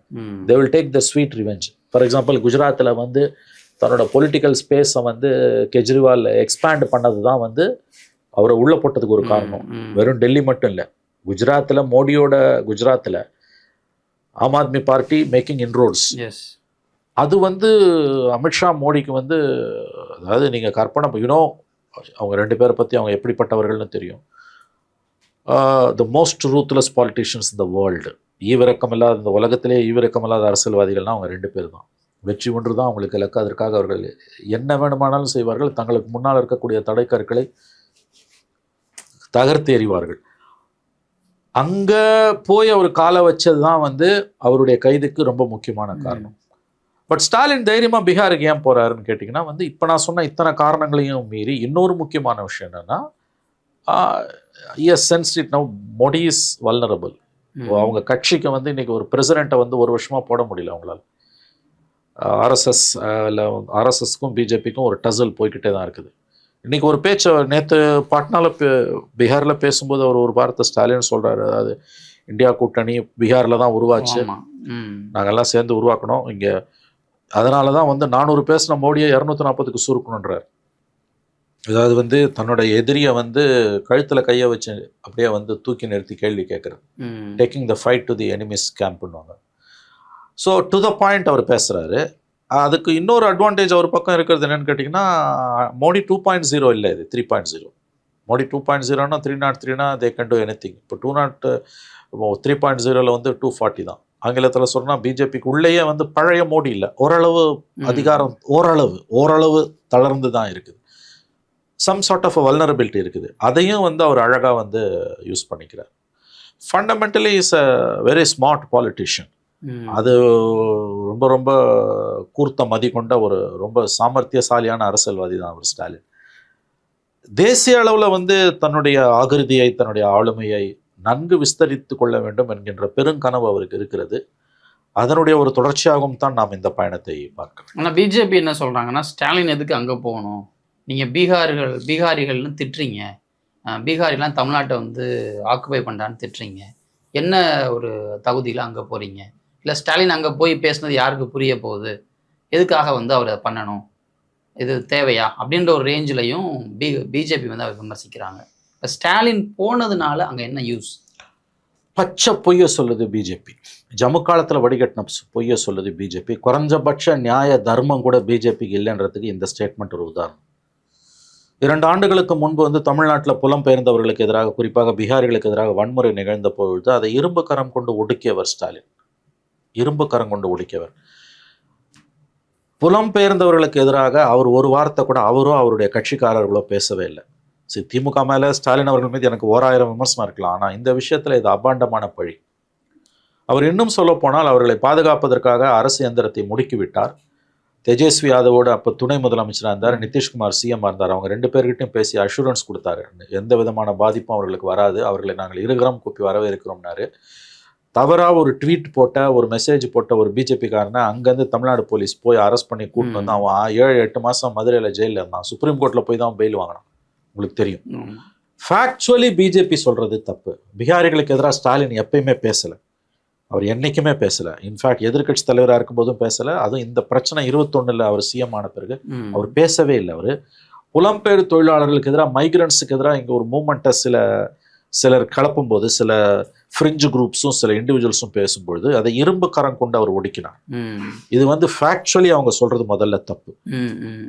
They will take the sweet revenge. For example குஜராத்தில் வந்து தன்னோட பொலிட்டிக்கல் ஸ்பேஸை வந்து கெஜ்ரிவால் எக்ஸ்பேண்ட் பண்ணது தான் வந்து அவரை உள்ள போட்டதுக்கு ஒரு காரணம். வெறும் டெல்லி மட்டும் இல்லை, குஜராத்தில் Aam Aadmi party making inroads. அது வந்து அமித்ஷா மோடிக்கு வந்து, அதாவது நீங்கள் கற்பனை யூனோ அவங்க 2 பேரை பற்றி அவங்க எப்படிப்பட்டவர்கள்னு தெரியும். The most ruthless politicians in the world. ஈவிரக்கமில்லாத, இந்த உலகத்திலே ஈவிரக்கமில்லாத அரசியல்வாதிகள்னால் அவங்க 2 பேர் தான். வெற்றி ஒன்று தான் அவங்களுக்கு இலக்கு. அதற்காக அவர்கள் என்ன வேணுமானாலும் செய்வார்கள். தங்களுக்கு முன்னால் இருக்கக்கூடிய தடைக்கற்களை தகர்த்து எறிவார்கள். அங்கே போய் அவர் காலை வச்சது தான் வந்து அவருடைய கைதுக்கு ரொம்ப முக்கியமான காரணம். பட் ஸ்டாலின் தைரியமாக பீகாருக்கு ஏன் போகிறாருன்னு கேட்டிங்கன்னா வந்து இப்போ நான் சொன்ன இத்தனை காரணங்களையும் மீறி இன்னொரு முக்கியமான விஷயம் என்னென்னா, sense it now Modi is vulnerable. அவங்க கட்சிக்கு வந்து இன்றைக்கி ஒரு பிரசிடெண்ட்டை வந்து ஒரு வருஷமாக போட முடியல அவங்களால. ஆர்எஸ்எஸ்க்கும் பிஜேபிக்கும் ஒரு டசல் போய்கிட்டே தான் இருக்குது. இன்றைக்கி ஒரு பேச்சு நேற்று பாட்னாவில் பீகாரில் பேசும்போது அவர் ஒரு வார்த்தை ஸ்டாலின் சொல்கிறாரு, அதாவது இந்தியா கூட்டணி பீகாரில் தான் உருவாச்சு, நாங்கள்லாம் சேர்ந்து உருவாக்கணும் இங்கே, அதனால தான் வந்து 400 பேசின மோடியை 240க்கு சுருக்கணுன்றார். அதாவது வந்து தன்னோட எதிரியை வந்து கழுத்தில் கையை வச்சு அப்படியே வந்து தூக்கி நிறுத்தி கேள்வி கேட்குறது, taking the fight to the enemies கேம்ப்னுவாங்க. ஸோ டு த பாயிண்ட் அவர் பேசுகிறாரு. அதுக்கு இன்னொரு அட்வான்டேஜ் அவர் பக்கம் இருக்கிறது என்னென்னு கேட்டிங்கன்னா, மோடி 2.0 இல்லை, இது 3.0. மோடி 2.0னா 303னா தே கேன் டு எனிதிங். இப்போ 3.0ல வந்து 240 தான். ஆங்கிலத்தில் சொன்னால் பிஜேபிக்கு உள்ளேயே வந்து பழைய மோடி இல்லை, ஓரளவு அதிகாரம் ஓரளவு தளர்ந்து தான் இருக்குது. சம் சார்ட் ஆஃப் வல்னரபிலிட்டி இருக்குது. அதையும் வந்து அவர் அழகாக வந்து யூஸ் பண்ணிக்கிறார். Fundamentally is a very smart politician. அது ரொம்ப ரொம்ப கூர்த்த மதி கொண்ட ஒரு ரொம்ப சாமர்த்தியசாலியான அரசியல்வாதி தான் அவர் ஸ்டாலின். தேசிய அளவில் வந்து தன்னுடைய ஆகிருதியை, தன்னுடைய ஆளுமையை நன்கு விஸ்தரித்து கொள்ள வேண்டும் என்கின்ற பெருங்கனவு அவருக்கு இருக்கிறது. அதனுடைய ஒரு தொடர்ச்சியாகவும் தான் நாம் இந்த பயணத்தை பார்க்கிறோம். ஆனால் பிஜேபி என்ன சொல்கிறாங்கன்னா, ஸ்டாலின் எதுக்கு அங்கே போகணும், நீங்கள் பீகாரிகள்னு திட்டுறீங்க, பீகாரிலாம் தமிழ்நாட்டை வந்து ஆக்குபை பண்ணுறான்னு திட்டுறீங்க, என்ன ஒரு தகுதியில் அங்கே போகிறீங்க, இல்லை ஸ்டாலின் அங்கே போய் பேசுனது யாருக்கு புரிய போகுது, எதுக்காக வந்து அவர் அதை பண்ணணும், இது தேவையா அப்படின்ற ஒரு ரேஞ்சிலையும் பிஜேபி வந்து அவர் விமர்சிக்கிறாங்க. இப்போ ஸ்டாலின் போனதுனால அங்கே என்ன யூஸ்? பச்சை பொய்ய சொல்லுது பிஜேபி. ஜம்மு காலத்தில் வடிகட்டின பொய்ய சொல்லுது பிஜேபி. குறைஞ்சபட்ச நியாய தர்மம் கூட பிஜேபிக்கு இல்லைன்றதுக்கு இந்த ஸ்டேட்மெண்ட் ஒரு உதாரணம். 2 ஆண்டுகளுக்கு முன்பு வந்து தமிழ்நாட்டில் புலம்பெயர்ந்தவர்களுக்கு எதிராக, குறிப்பாக பீகாரிகளுக்கு எதிராக வன்முறை நிகழ்ந்த பொழுது அதை இரும்பு கரம் கொண்டு ஒடுக்கியவர் ஸ்டாலின். இரும்பு கரம் கொண்டு ஒடுக்கியவர். புலம்பெயர்ந்தவர்களுக்கு எதிராக அவர் ஒரு வார்த்தை கூட அவரோ அவருடைய கட்சிக்காரர்களோ பேசவே இல்லை. சரி, திமுக மேலே ஸ்டாலின் அவர்கள் மீது எனக்கு 1000 விமர்சனம் இருக்கலாம், ஆனால் இந்த விஷயத்தில் இது அபாண்டமான பழி. அவர் இன்னும் சொல்ல போனால் அவர்களை பாதுகாப்பதற்காக அரசு எந்திரத்தை முடுக்கிவிட்டார். தேஜஸ்வி யாதவோடு அப்போ துணை முதலமைச்சராக இருந்தார், நிதிஷ்குமார் சிஎம்மாக இருந்தார். அவங்க 2 பேர்கிட்டையும் பேசி அஷூரன்ஸ் கொடுத்தாரு, எந்த விதமான பாதிப்பும் அவர்களுக்கு வராது, அவர்களை நாங்கள் இருகரம் கூப்பி வரவேற்கிறோம்னாரு. தவறாக ஒரு ட்வீட் போட்ட, ஒரு மெசேஜ் போட்ட ஒரு பிஜேபிக்காரனை அங்கேருந்து தமிழ்நாடு போலீஸ் போய் அரெஸ்ட் பண்ணி கூட்டிட்டு வந்து அவன் 7-8 மாதம் மதுரையில் ஜெயிலில் இருந்தான். சுப்ரீம் கோர்ட்டில் போய் தான் பெயில் வாங்கினான். உங்களுக்கு தெரியும். ஃபேக்சுவலி பிஜேபி சொல்கிறது தப்பு. பீகாரிகளுக்கு எதிராக ஸ்டாலின் எப்பயுமே பேசலை, அவர் என்றைக்குமே பேசலை. இன்ஃபேக்ட் எதிர்கட்சி தலைவராக இருக்கும்போதும் பேசலை. அதுவும் இந்த பிரச்சனை 21ல் அவர் சிஎம் ஆன பிறகு அவர் பேசவே இல்லை. அவர் புலம்பெயர் தொழிலாளர்களுக்கு எதிராக, மைக்ரன்ஸுக்கு எதிராக இங்கே ஒரு மூமெண்ட்டை சிலர் கிளப்பும் போது, சில ஃப்ரிஞ்சு குரூப்ஸும் சில இண்டிவிஜுவல்ஸும் பேசும்பொழுது அதை இரும்பு கரம் கொண்டு அவர் ஒடுக்கினார். இது வந்து ஃபேக்சுவலி அவங்க சொல்றது முதல்ல தப்பு.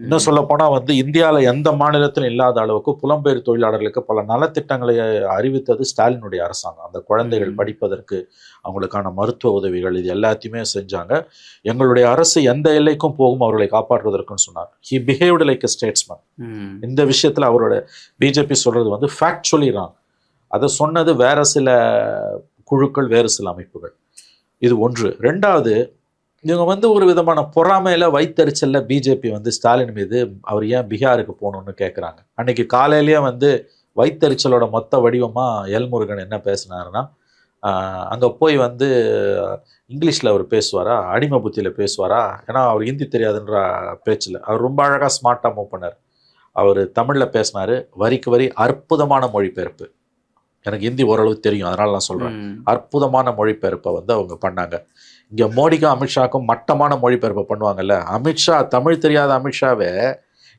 இன்னும் சொல்ல போனா வந்து இந்தியாவில் எந்த மாநிலத்திலும் இல்லாத அளவுக்கு புலம்பெயர் தொழிலாளர்களுக்கு பல நலத்திட்டங்களை அறிவித்தது ஸ்டாலினுடைய அரசாங்கம். அந்த குழந்தைகள் படிப்பதற்கு அவங்களுக்கான மருத்துவ உதவிகள், இது எல்லாத்தையுமே செஞ்சாங்க. எங்களுடைய அரசு எந்த எல்லைக்கும் போகும் அவர்களை காப்பாற்றுவதற்குன்னு சொன்னார். He behaved like a statesman. இந்த விஷயத்துல அவரோட பிஜேபி சொல்றது வந்து ஃபேக்சுவலி ராங். அதை சொன்னது வேற சில குழுக்கள், வேறு சில அமைப்புகள். இது ஒன்று. 2வது, இவங்க வந்து ஒரு விதமான பொறாமையில, வைத்தறிச்சல்ல பிஜேபி வந்து ஸ்டாலின் மீது அவர் ஏன் பீகாருக்கு போகணும்னு கேட்குறாங்க. அன்னைக்கு காலையிலேயே வந்து வைத்தறிச்சலோட மொத்த வடிவமாக எல்முருகன் என்ன பேசினாருன்னா, அங்கே போய் வந்து இங்கிலீஷில் அவர் பேசுவாரா, அடிமை புத்தியில் பேசுவாரா, ஏன்னா அவர் ஹிந்தி தெரியாதுன்ற பேச்சில் அவர் ரொம்ப அழகாக ஸ்மார்ட்டாக மூவ் பண்ணார். அவர் தமிழில் பேசினார், வரிக்கு வரி அற்புதமான மொழிபெயர்ப்பு. எனக்கு ஹிந்தி ஓரளவு தெரியும், அதனால நான் சொல்கிறேன். அற்புதமான மொழிபெயர்ப்பை வந்து அவங்க பண்ணாங்க. இங்கே மோடிக்கும் அமித்ஷாக்கும் மட்டமான மொழிபெயர்ப்பை பண்ணுவாங்கல்ல. அமித்ஷா, தமிழ் தெரியாத அமித்ஷாவே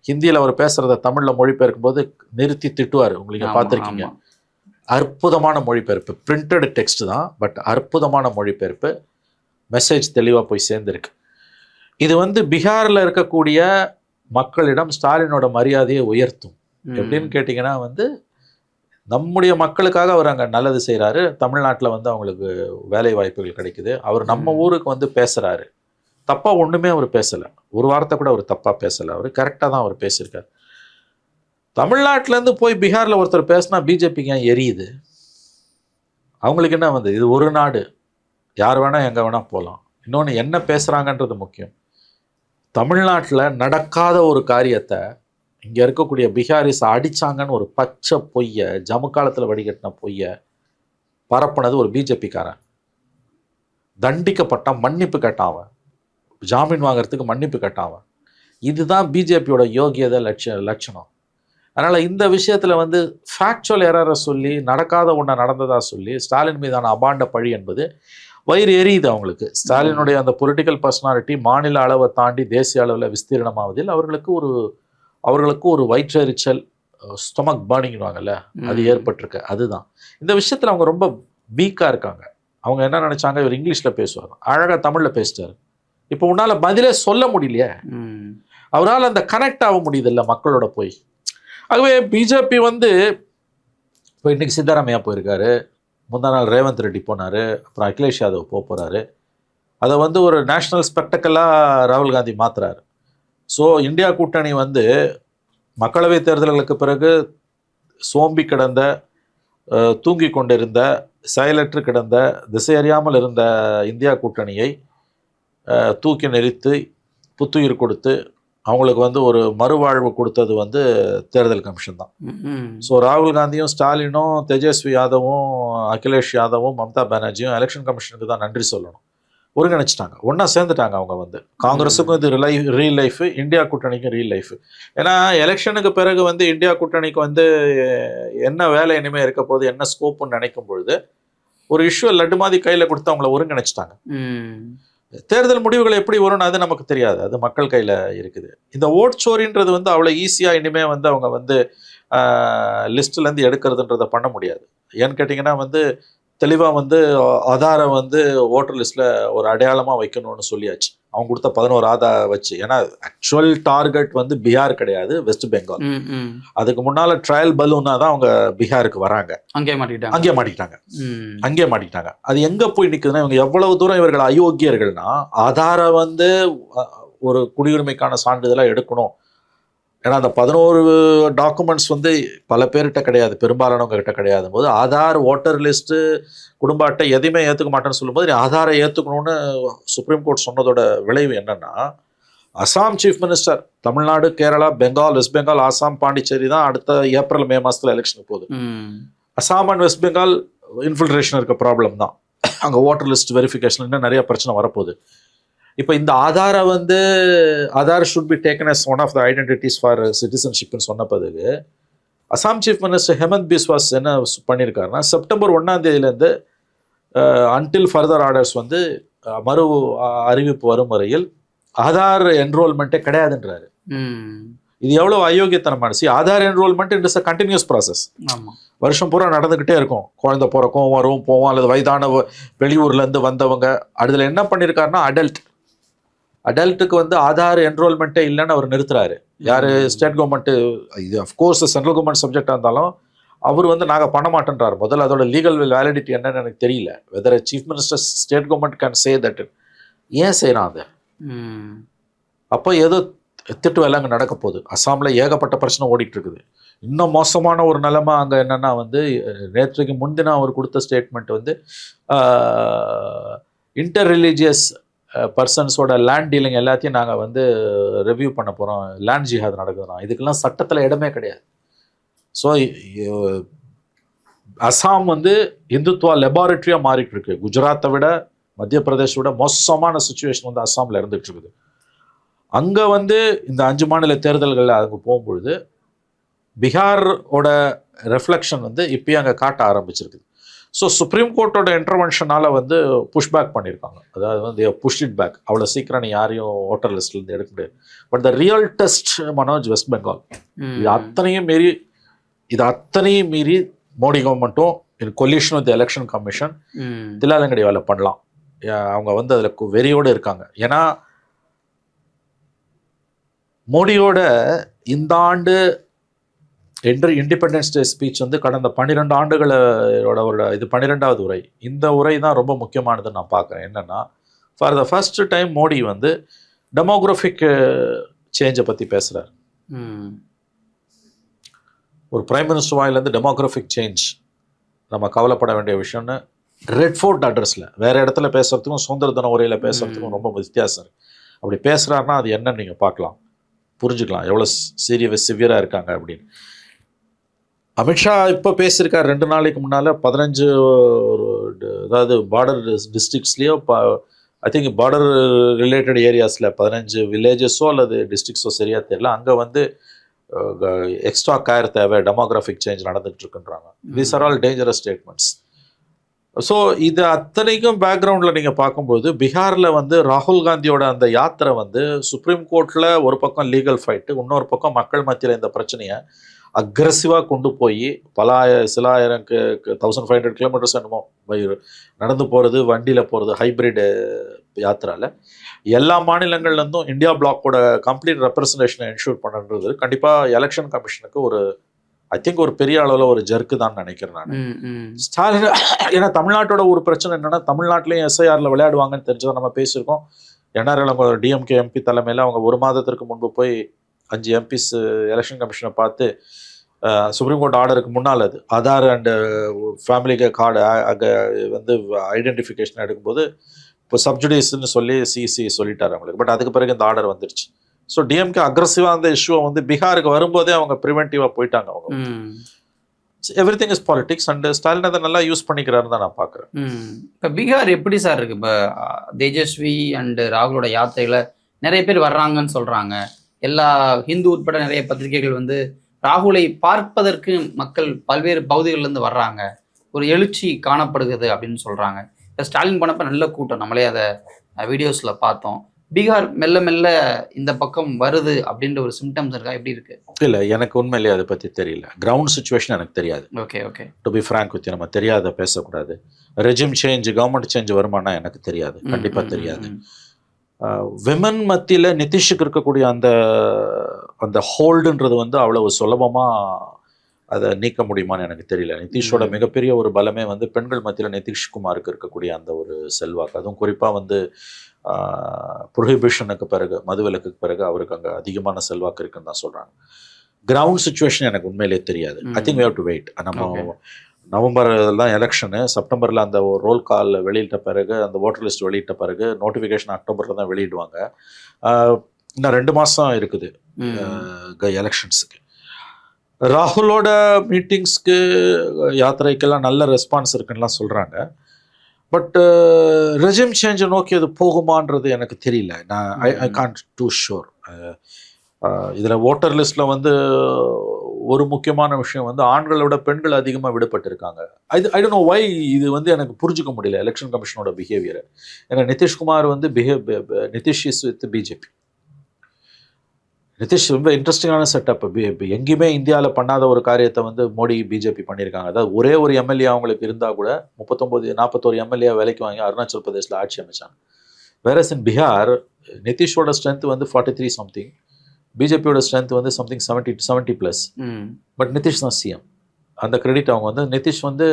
ஹிந்தியில் அவர் பேசுகிறத தமிழில் மொழிபெயர்க்கும் போது நிறுத்தி திட்டுவார். உங்களுக்கு பார்த்துருக்கீங்க. அற்புதமான மொழிபெயர்ப்பு, பிரிண்டட் டெக்ஸ்ட் தான், பட் அற்புதமான மொழிபெயர்ப்பு. மெசேஜ் தெளிவாக போய் சேர்ந்துருக்கு. இது வந்து பீகாரில் இருக்கக்கூடிய மக்களிடம் ஸ்டாலினோட மரியாதையை உயர்த்தும். எப்படின்னு கேட்டிங்கன்னா வந்து நம்முடைய மக்களுக்காக அவர் அங்கே நல்லது செய்கிறாரு. தமிழ்நாட்டில் வந்து அவங்களுக்கு வேலை வாய்ப்புகள் கிடைக்குது. அவர் நம்ம ஊருக்கு வந்து பேசுகிறாரு. தப்பாக ஒன்றுமே அவர் பேசலை, ஒரு வார்த்தை கூட அவர் தப்பாக பேசலை. அவர் கரெக்டாக தான் அவர் பேசியிருக்கார். தமிழ்நாட்டிலேருந்து போய் பீகாரில் ஒருத்தர் பேசினா பிஜேபிக்கு ஏன் எரியுது? அவங்களுக்கு என்ன வந்து இது ஒரு நாடு, யார் வேணால் எங்கே வேணால் போகலாம். இன்னொன்று என்ன பேசுகிறாங்கன்றது முக்கியம். தமிழ்நாட்டில் நடக்காத ஒரு காரியத்தை இங்கே இருக்கக்கூடிய பிஹாரிஸ் அடித்தாங்கன்னு ஒரு பச்சை பொய்யை, ஜம்மு காலத்தில் வடிகட்டின பொய்யை பரப்புனது ஒரு பிஜேபிக்காரன். தண்டிக்கப்பட்ட மன்னிப்பு கேட்டான், ஜாமீன் வாங்கிறதுக்கு மன்னிப்பு கேட்டான். இதுதான் பிஜேபியோட யோகியதை லட்சணம். அதனால் இந்த விஷயத்தில் வந்து ஃபேக்சுவல் எரரை சொல்லி நடக்காத ஒன்றை நடந்ததாக சொல்லி ஸ்டாலின் மீதான அபாண்ட பழி என்பது வயிறு எரியுது அவங்களுக்கு. ஸ்டாலினுடைய அந்த பொலிட்டிக்கல் பர்சனாலிட்டி மாநில அளவை தாண்டி தேசிய அளவில் விஸ்தீரணமாவதில் அவர்களுக்கு ஒரு வயிற்றெரிச்சல், ஸ்டொமக் பர்னிங்வாங்கல்ல, அது ஏற்பட்டிருக்கு. அதுதான் இந்த விஷயத்தில் அவங்க ரொம்ப வீக்காக இருக்காங்க. அவங்க என்ன நினச்சாங்க, இவர் இங்கிலீஷில் பேசுவாங்க, அழகாக தமிழில் பேசிட்டார். இப்போ உன்னால் பதிலே சொல்ல முடியலையே, அவரால் அந்த கனெக்ட் ஆக முடியுதில்ல மக்களோட போய். ஆகவே பிஜேபி வந்து இப்போ இன்றைக்கி சித்தராமையா போயிருக்காரு, முந்தா நாள் ரேவந்த் ரெட்டி போனார், அப்புறம் அகிலேஷ் யாதவ் போகிறாரு. அதை வந்து ஒரு நேஷ்னல் ஸ்பெக்டக்கலாக ராகுல் காந்தி மாற்றுறாரு. ஸோ இந்தியா கூட்டணி வந்து மக்களவை தேர்தல்களுக்கு பிறகு சோம்பி கிடந்த, தூங்கி கொண்டிருந்த, செயலற்று கிடந்த, திசையறியாமல் இருந்த இந்தியா கூட்டணியை தூக்கி நிறுத்தி புத்துயிர் கொடுத்து அவங்களுக்கு வந்து ஒரு மறுவாழ்வு கொடுத்தது வந்து தேர்தல் கமிஷன் தான். ஸோ ராகுல் காந்தியும் ஸ்டாலினும் தேஜஸ்வி யாதவும் அகிலேஷ் யாதவும் மம்தா பானர்ஜியும் எலெக்ஷன் கமிஷனுக்கு தான் நன்றி சொல்லணும். ஒருங்கிணைச்சிட்டாங்க, ஒன்றா சேர்ந்துட்டாங்க. அவங்க வந்து காங்கிரஸுக்கும் இது ரீல் லைஃபு, இந்தியா கூட்டணிக்கும் ரீல் லைஃபு. ஏன்னா எலெக்ஷனுக்கு பிறகு வந்து இந்தியா கூட்டணிக்கு வந்து என்ன வேலை இனிமேல் இருக்க போது, என்ன ஸ்கோப்புன்னு நினைக்கும் பொழுது ஒரு இஷ்யூ லட்டு மாதிரி கையில் கொடுத்து அவங்கள ஒருங்கிணைச்சிட்டாங்க. தேர்தல் முடிவுகள் எப்படி வரும்னு அது நமக்கு தெரியாது, அது மக்கள் கையில் இருக்குது. இந்த ஓட் சோரின்றது வந்து அவ்வளோ ஈஸியாக இனிமேல் வந்து அவங்க வந்து லிஸ்ட்லேருந்து எடுக்கிறதுன்றதை பண்ண முடியாது. ஏன்னு கேட்டிங்கன்னா வந்து தெளிவாக வந்து ஆதாரை வந்து ஓட்டர் லிஸ்ட்டில் ஒரு அடையாளமாக வைக்கணும்னு சொல்லியாச்சு. அவங்க கொடுத்த 11 ஆதார் வச்சு. ஏன்னா ஆக்சுவல் டார்கெட் வந்து பீகார் கிடையாது, வெஸ்ட் பெங்கால். அதுக்கு முன்னால் ட்ரையல் பலூனாக தான் அவங்க பீகாருக்கு வராங்க. அங்கே மாட்டிக்கிட்டாங்க. அது எங்கே போய் நிற்குதுன்னா, இவங்க எவ்வளவு தூரம் இவர்கள் அயோக்கியர்கள்னா, ஆதாரை வந்து ஒரு குடியுரிமைக்கான சான்றிதழாக எடுக்கணும். ஏன்னா அந்த 11 டாக்குமெண்ட்ஸ் வந்து பல பேர்கிட்ட கிடையாது, பெரும்பாலானவங்க கிட்ட கிடையாது போது ஆதார், ஓட்டர் லிஸ்ட்டு, குடும்ப அட்டை எதையுமே ஏற்றுக்க மாட்டேன்னு சொல்லும்போது நீ ஆதாரை ஏற்றுக்கணும்னு சுப்ரீம் கோர்ட் சொன்னதோட விளைவு என்னன்னா, அசாம் சீஃப் மினிஸ்டர், தமிழ்நாடு, கேரளா, பெங்கால், வெஸ்ட் பெங்கால், ஆசாம், பாண்டிச்சேரி தான் அடுத்த ஏப்ரல் மே மாதத்தில் எலெக்ஷனுக்கு போகுது. அசாம் அண்ட் வெஸ்ட் பெங்கால் இன்ஃபில்ட்ரேஷன் இருக்க ப்ராப்ளம் தான், அங்கே ஓட்டர் லிஸ்ட் வெரிஃபிகேஷன் இன்னும் நிறைய பிரச்சனை வரப்போகுது. இப்போ இந்த ஆதாரை வந்து Aadhaar should be taken as one of the identities for சிட்டிசன்ஷிப்னு சொன்ன பிறகு அசாம் சீஃப் மினிஸ்டர் ஹேமந்த் பிஸ்வாஸ் என்ன பண்ணியிருக்காருன்னா, செப்டம்பர் 1ஆம் தேதியிலேருந்து அன்டில் ஃபர்தர் ஆர்டர்ஸ் வந்து மறு அறிவிப்பு வரும் வரையில் ஆதார் என்ரோல்மெண்ட்டே கிடையாதுன்றாரு. இது எவ்வளோ அயோக்கியத்தனமானச்சு. Aadhaar enrolment it is a continuous process. வருஷம் பூரா நடந்துக்கிட்டே இருக்கும். குழந்தை பிறக்கும், வரும், போவோம், அல்லது வயதான வெளியூர்லேருந்து வந்தவங்க. அதில் என்ன பண்ணியிருக்காருன்னா, அடல்ட்டுக்கு வந்து ஆதார் என்ரோல்மெண்ட்டே இல்லைன்னு அவர் நிறுத்துறாரு. யார்? State government. இது அஃப்கோர்ஸ் சென்ட்ரல் கவர்மெண்ட் சப்ஜெக்டாக இருந்தாலும் அவர் வந்து நாங்கள் பண்ண மாட்டேன்றார். முதல்ல அதோட லீகல் வேலிடிட்டி என்னன்னு எனக்கு தெரியல. Whether chief minister state government can say that. ஏன் செய்கிறான் அதை? அப்போ ஏதோ திட்டு வேலை அங்கே நடக்க போகுது. அஸ்ஸாமில் ஏகப்பட்ட பிரச்சனை ஓடிட்டு இருக்குது. இன்னும் மோசமான ஒரு நிலைமை அங்கே என்னென்னா வந்து, நேற்றுக்கு முன்தினம் அவர் கொடுத்த ஸ்டேட்மெண்ட் வந்து இன்டர் ரிலீஜியஸ் பர்சன்ஸோட லேண்ட் டீலிங் எல்லாத்தையும் நாங்கள் வந்து ரிவ்யூ பண்ண போகிறோம், லேண்ட் ஜிஹாத் நடக்குதுன்னா இதுக்கெல்லாம் சட்டத்தில் இடமே கிடையாது. ஸோ அஸ்ஸாம் வந்து இந்துத்துவா லெபார்டரியாக மாறிட்டு இருக்கு. குஜராத்தை விட, மத்திய பிரதேச விட மோசமான சுச்சுவேஷன் வந்து அஸ்ஸாமில் இருந்துகிட்டு இருக்குது. அங்கே வந்து இந்த 5 மாநில தேர்தல்களில் அங்கே போகும்பொழுது பீகாரோட ரெஃப்ளெக்ஷன் வந்து இப்போயே அங்கே காட்ட ஆரம்பிச்சிருக்குது. ஸோ சுப்ரீம் கோர்ட்டோட இன்டர்வென்ஷனால் வந்து புஷ்பேக் பண்ணியிருக்காங்க. அதாவது வந்து புஷ் இட் பேக். அவ்வளோ சீக்கிரம் நீ யாரையும் ஓட்டர் லிஸ்ட்லேருந்து எடுக்க முடியாது. But the real test Manoj, west Bengal. இது அத்தனையும் மீறி மோடி கவர்மெண்ட்டும் இன் கொலிஷன் வித் எலெக்ஷன் கமிஷன் தில்லாலங்கடி வேலை பண்ணலாம். அவங்க வந்து அதில் வெறியோடு இருக்காங்க. ஏன்னா மோடியோட இந்த ஆண்டு இண்டிபெண்டன்ஸ் டே ஸ்பீச் வந்து கடந்த 12 ஆண்டுகளோட இது 12வது உரை. இந்த உரை தான் ரொம்ப முக்கியமானதுன்னு நான் பார்க்குறேன். என்னென்னா, for the first time Modi வந்து டெமோக்ராஃபிக் சேஞ்சை பற்றி பேசுகிறார். ஒரு பிரைம் மினிஸ்டர் வாயிலேருந்து டெமோக்ராஃபிக் சேஞ்ச், நம்ம கவலைப்பட வேண்டிய விஷயம்னு ரெட் ஃபோர்ட் அட்ரஸில் வேறு இடத்துல பேசுகிறதுக்கும் சுதந்திர தின உரையில் பேசுகிறதுக்கும் ரொம்ப வித்தியாசம் இருக்குது. அப்படி பேசுகிறாருன்னா அது என்னன்னு நீங்கள் பார்க்கலாம், புரிஞ்சுக்கலாம் எவ்வளோ சிவியராக இருக்காங்க அப்படின்னு. அமித்ஷா இப்போ பேசியிருக்கார் 2 நாளைக்கு முன்னால் 15 அதாவது பார்டர் டிஸ்ட்ரிக்ஸ்லேயோ ஐ திங்க் பார்டர் ரிலேட்டட் ஏரியாஸில் 15 வில்லேஜஸோ அல்லது டிஸ்ட்ரிக்ஸோ சரியாக தெரியல, அங்கே வந்து எக்ஸ்ட்ரா கேர் தேவை, டெமோகிராஃபிக் சேஞ்ச் நடந்துகிட்டு இருக்குன்றாங்க. These are all dangerous statements. So இது அத்தனைக்கும் பேக்ரவுண்டில் நீங்கள் பார்க்கும்போது பீகாரில் வந்து ராகுல் காந்தியோட அந்த யாத்திரை வந்து சுப்ரீம் கோர்ட்டில் ஒரு பக்கம் லீகல் ஃபைட்டு, இன்னொரு பக்கம் மக்கள் மத்தியில் இந்த பிரச்சனையை அக்ரெசிவாக கொண்டு போய் சில ஆயிரம் 1500 கிலோமீட்டர்ஸ் என்னமோ நடந்து போகிறது, வண்டியில் போகிறது, ஹைப்ரிட் யாத்திராவில் எல்லா மாநிலங்கள்லேருந்தும் இந்தியா பிளாக்கோட கம்ப்ளீட் ரெப்ரசன்டேஷனை என்ஷூர் பண்ணுறது கண்டிப்பாக எலெக்ஷன் கமிஷனுக்கு ஒரு ஐ திங்க் ஒரு பெரிய அளவில் ஒரு ஜர்க்கு தான் நினைக்கிறேன் நான். ஸ்டாலின் ஏன்னா தமிழ்நாட்டோட ஒரு பிரச்சனை என்னென்னா, தமிழ்நாட்டிலையும் எஸ்ஐஆரில் விளையாடுவாங்கன்னு தெரிஞ்சதை நம்ம பேசியிருக்கோம். என்ஆர்எல் அவங்க டிஎம்கே எம்பி தலைமையில் அவங்க 1 மாதத்திற்கு முன்பு போய் 5 எம்பிஸ் எலெக்ஷன் கமிஷனை பார்த்து சுப்ரீம் கோர்ட் ஆர்டருக்கு முன்னால் அது ஆதார் அண்டு ஃபேமிலிக்கு கார்டு அங்கே வந்து ஐடென்டிஃபிகேஷன் எடுக்கும்போது இப்போ சப்ஜுடிஸ்ன்னு சொல்லி சிசி சொல்லிட்டார் அவங்களுக்கு. பட் அதுக்கு பிறகு இந்த ஆர்டர் வந்துருச்சு. ஸோ டிஎம்கே அக்ரெசிவாக அந்த இஷ்யூவை வந்து பீகாருக்கு வரும்போதே அவங்க ப்ரிவென்டிவாக போயிட்டாங்க. அவங்க every thing is politics and Stalin அதை நல்லா யூஸ் பண்ணிக்கிறாருன்னு தான் நான் பார்க்குறேன். இப்போ பீகார் எப்படி சார் இருக்குது? இப்போ தேஜஸ்வி அண்டு ராகுலோட யாத்திரையில் நிறைய பேர் வர்றாங்கன்னு சொல்கிறாங்க. எல்லா ஹிந்து உட்பட நிறைய பத்திரிகைகள் வந்து ராகுலை பார்ப்பதற்கு மக்கள் பல்வேறு பகுதிகளிலேருந்து வர்றாங்க, ஒரு எழுச்சி காணப்படுகிறது அப்படின்னு சொல்கிறாங்க. இப்போ ஸ்டாலின் போனப்போ நல்ல கூட்டம், நம்மளே அதை வீடியோஸில் பார்த்தோம். பீகார் மெல்ல மெல்ல இந்த பக்கம் வருது அப்படின்ற ஒரு சிம்டம்ஸ் இருக்கா? எப்படி இருக்கு? இல்லை, எனக்கு உண்மையிலேயே அதை பற்றி தெரியல. கிரவுண்ட் சுச்சுவேஷன் எனக்கு தெரியாது. Okay to be frank with, நம்ம தெரியாத பேசக்கூடாது. ரெஜிம் சேஞ்ச், கவர்மெண்ட் சேஞ்ச் வருமானா எனக்கு தெரியாது, கண்டிப்பாக தெரியாது. விமன் மத்தியில் நிதிஷுக்கு இருக்கக்கூடிய அந்த அந்த ஹோல்டுன்றது வந்து அவ்வளவு சுலபமாக அதை நீக்க முடியுமான்னு எனக்கு தெரியல. நிதிஷோட மிகப்பெரிய ஒரு பலமே வந்து பெண்கள் மத்தியில் நிதிஷ்குமாருக்கு இருக்கக்கூடிய அந்த ஒரு செல்வாக்கு. அதுவும் குறிப்பாக வந்து ப்ரொஹிபிஷனுக்கு பிறகு, மதுவிலக்குக்கு பிறகு அவருக்கு அங்கே அதிகமான செல்வாக்கு இருக்குன்னு தான் சொல்கிறாங்க. கிரவுண்ட் சுச்சுவேஷன் எனக்கு உண்மையிலே தெரியாது. I think we have to wait. நம்ம நவம்பரில் தான் எலெக்ஷனு, செப்டம்பரில் அந்த ரோல் கால் வெளியிட்ட பிறகு, அந்த ஓட்டர் லிஸ்ட் வெளியிட்ட பிறகு நோட்டிஃபிகேஷன் அக்டோபரில் தான் வெளியிடுவாங்க. இன்னும் 2 மாதம் இருக்குது எலெக்ஷன்ஸுக்கு. ராகுலோட மீட்டிங்ஸ்க்கு, யாத்திரைக்கெல்லாம் நல்ல ரெஸ்பான்ஸ் இருக்குன்னெலாம் சொல்கிறாங்க. பட் ரெஜிம் சேஞ்சை நோக்கி அது போகுமான்றது எனக்கு தெரியல. நான் ஐ கான்ட் டூ ஷூர். இதில் ஓட்டர் லிஸ்ட்டில் வந்து ஒரு முக்கியமான விஷயம் வந்து ஆண்களை விட பெண்கள் அதிகமாக விடுபட்டிருக்காங்க. I don't know why. இது வந்து எனக்கு புரிஞ்சுக்க முடியல எலெக்ஷன் கமிஷனோட பிஹேவியரை. ஏன்னா நிதிஷ்குமார் வந்து Nitish is with BJP. Nitish ரொம்ப இன்ட்ரெஸ்டிங்கான செட்டப். எங்கேயுமே இந்தியாவில் பண்ணாத ஒரு காரியத்தை வந்து மோடி பிஜேபி பண்ணியிருக்காங்க. அதாவது ஒரே ஒரு எம்எல்ஏ அவங்களுக்கு இருந்தால் கூட 41 எம்எல்ஏ வேலைக்கு வாங்கி அருணாச்சல் பிரதேசில் ஆட்சி அமைச்சாங்க. வேறஸ் இன் பீகார் நிதிஷோட ஸ்ட்ரென்த் வந்து 43 சம்திங், பிஜேபியோட ஸ்ட்ரென்த் வந்து சம்திங் 70+. பட் நிதிஷ் தான் சிஎம். அந்த கிரெடிட் அவங்க வந்து, நிதிஷ் வந்து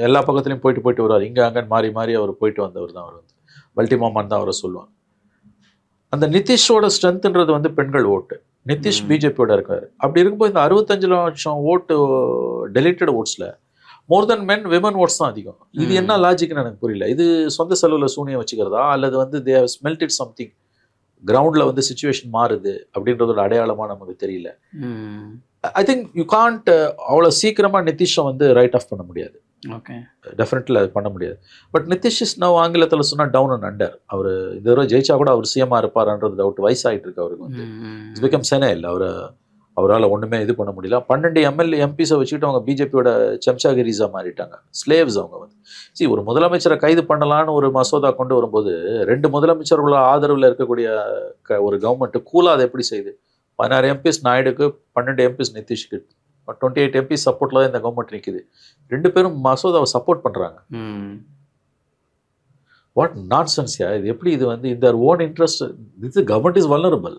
எல்லா பக்கத்துலையும் போயிட்டு வருவார். இங்கே அங்கே மாறி அவர் போயிட்டு வந்தவர் தான். அவர் வந்து பல்டிமாமான் தான் அவரை சொல்லுவாங்க. அந்த நிதிஷோட ஸ்ட்ரென்த்ன்றது வந்து பெண்கள் ஓட்டு. நிதிஷ் பிஜேபியோட இருக்காரு. அப்படி இருக்கும்போது இந்த 65 லட்சம் ஓட்டு டெலிட்டட் ஓட்ஸில் மோர் தென் மென் விமன் ஓட்ஸ் தான் அதிகம். இது என்ன லாஜிக்னு எனக்கு புரியல. இது சொந்த செலவில் சூனியம் வச்சுக்கிறதா, அல்லது வந்து தே ஹவ் ஸ்மெல்டட் சம்திங், கிரவுண்டில் வந்து சிச்சுவேஷன் மாறுது அப்படின்றதோட அடையாளமாக நமக்கு தெரியல. ஐ திங்க் யூ காண்ட் அவ்வளோ சீக்கிரமாக நிதிஷை வந்து ரைட் ஆஃப் பண்ண முடியாது. ஓகே, டெஃபினெட்லி அது பண்ண முடியாது. பட் நிதிஷ் இஸ் நவ் ஆங்கிலத்தில் சொன்னால் டவுன் அண்ட் அண்டர். அவர் இந்த தடவை ஜெயிச்சா கூட அவர் சிஎம்மாக இருப்பார்ன்றது டவுட். வயசாகிட்டு இருக்கு அவருக்கு வந்து. இட்ஸ் பிகம் சென்னையில் அவரால் ஒன்றுமே இது பண்ண முடியல. 12 எம்பிஸை வச்சுக்கிட்டு அவங்க பிஜேபியோட செம்சாகிரிஸாக மாறிட்டாங்க, ஸ்லேவ்ஸ் அவங்க வந்து. ஒரு முதலமைச்சரை கைது பண்ணலான்னு ஒரு மசோதா கொண்டு வரும்போது 2 முதலமைச்சர்களோட ஆதரவில் இருக்கக்கூடிய ஒரு கவர்மெண்ட்டு கூலாக அதை எப்படி செய்யுது? 16 எம்பிஸ் நாயுடுக்கு, 12 எம்பிஸ் நிதிஷ்க்கு, 28 எம்பி சப்போர்ட்டில் தான் இந்த கவர்மெண்ட் நிற்குது. 2 பேரும் மசோதாவை சப்போர்ட் பண்ணுறாங்க. வாட் நான்சென்ஸ்யா இது? எப்படி இது வந்து இந்த ஓன் இன்ட்ரெஸ்ட்? இது கவர்மெண்ட் இஸ் வல்னரபிள்.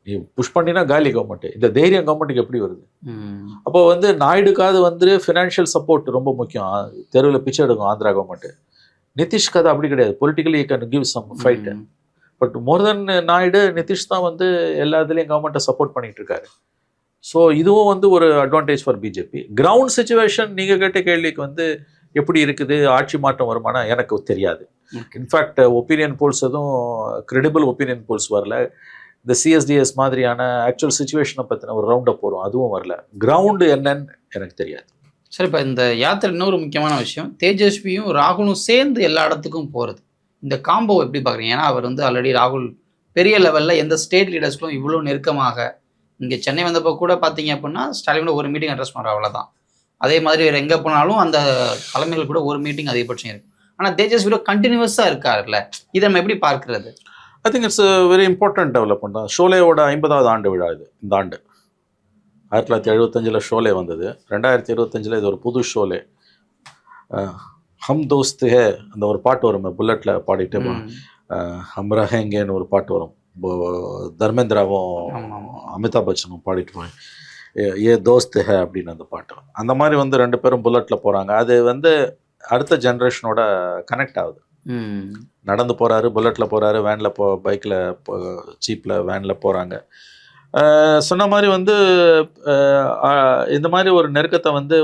நீ புஷ் பண்ணினா காலி கவர்மெண்ட். இந்த தைரியம் கவர்மெண்ட்டுக்கு எப்படி வருது? அப்போ வந்து நாயுடுக்காவது வந்து ஃபினான்ஷியல் சப்போர்ட் ரொம்ப முக்கியம். தெருவில் பிச்சை எடுக்கும் ஆந்திரா கவர்மெண்ட்டு. நிதிஷ்க்கு அது அப்படி கிடையாது. Politically can give some fight. But more than Naidu, Nitish தான் வந்து எல்லா இதுலேயும் கவர்மெண்ட்டை சப்போர்ட் பண்ணிட்டு இருக்காரு. ஸோ இதுவும் வந்து ஒரு advantage for BJP. Ground situation நீங்கள் கேட்ட கேள்விக்கு வந்து எப்படி இருக்குது, ஆட்சி மாற்றம் வருமானா எனக்கு தெரியாது. இன்ஃபேக்ட் ஒப்பீனியன் போல்ஸ் எதுவும் கிரெடிபிள் ஒப்பீனியன் போல்ஸ் வரல. இந்த சிஎஸ்டிஎஸ் மாதிரியான ஆக்சுவல் சுச்சுவேஷனை பற்றின ஒரு ரவுண்டப் போகிறோம், அதுவும் வரல. கிரவுண்டு என்னன்னு எனக்கு தெரியாது. சரி, இப்போ இந்த யாத்திரை இன்னொரு முக்கியமான விஷயம், தேஜஸ்வியும் ராகுலும் சேர்ந்து எல்லா இடத்துக்கும் போகிறது, இந்த காம்போ எப்படி பார்க்குறீங்க? ஏன்னா அவர் வந்து ஆல்ரெடி ராகுல் பெரிய லெவலில் எந்த ஸ்டேட் லீடர்ஸ்க்கும் இவ்வளோ நெருக்கமாக, இங்கே சென்னை வந்தப்போ கூட பார்த்தீங்க அப்படின்னா ஸ்டாலினோட ஒரு மீட்டிங் அட்ரஸ் பண்ணுற அவ்வளோதான். அதே மாதிரி வேறு எங்கே போனாலும் அந்த தலைமைகள் கூட ஒரு மீட்டிங் அதிகபட்சம் இருக்கும். ஆனால் தேஜஸ்வியோட கண்டினியூஸாக இருக்காருல்ல, இதை நம்ம எப்படி பார்க்குறது? I think it's very important development தான். ஷோலேவோட 50வது ஆண்டு விழா இது, இந்த ஆண்டு. 1975 ஷோலே வந்தது. 2025 இது ஒரு புது ஷோலே. ஹம் தோஸ்த் ஹே அந்த ஒரு பாட்டு வரும், புல்லட்டில் பாடிட்டு ஹம் ரஹேங்கேன்னு ஒரு பாட்டு வரும். தர்மேந்திராவும் அமிதாப் பச்சனும் பாடிட்டு போய் ஏ தோஸ்த் ஹே அப்படின்னு அந்த பாட்டு. அந்த மாதிரி வந்து 2 பேரும் புல்லட்டில் போகிறாங்க. அது வந்து அடுத்த ஜென்ரேஷனோட கனெக்ட் ஆகுது. நடந்து போகிறாரு, புல்லட்டில் போகிறாரு, வேனில் பைக்கில் ஜீப்பில் வேனில் போகிறாங்க. சொன்ன மாதிரி வந்து இந்த மாதிரி ஒரு நெருக்கத்தை வந்து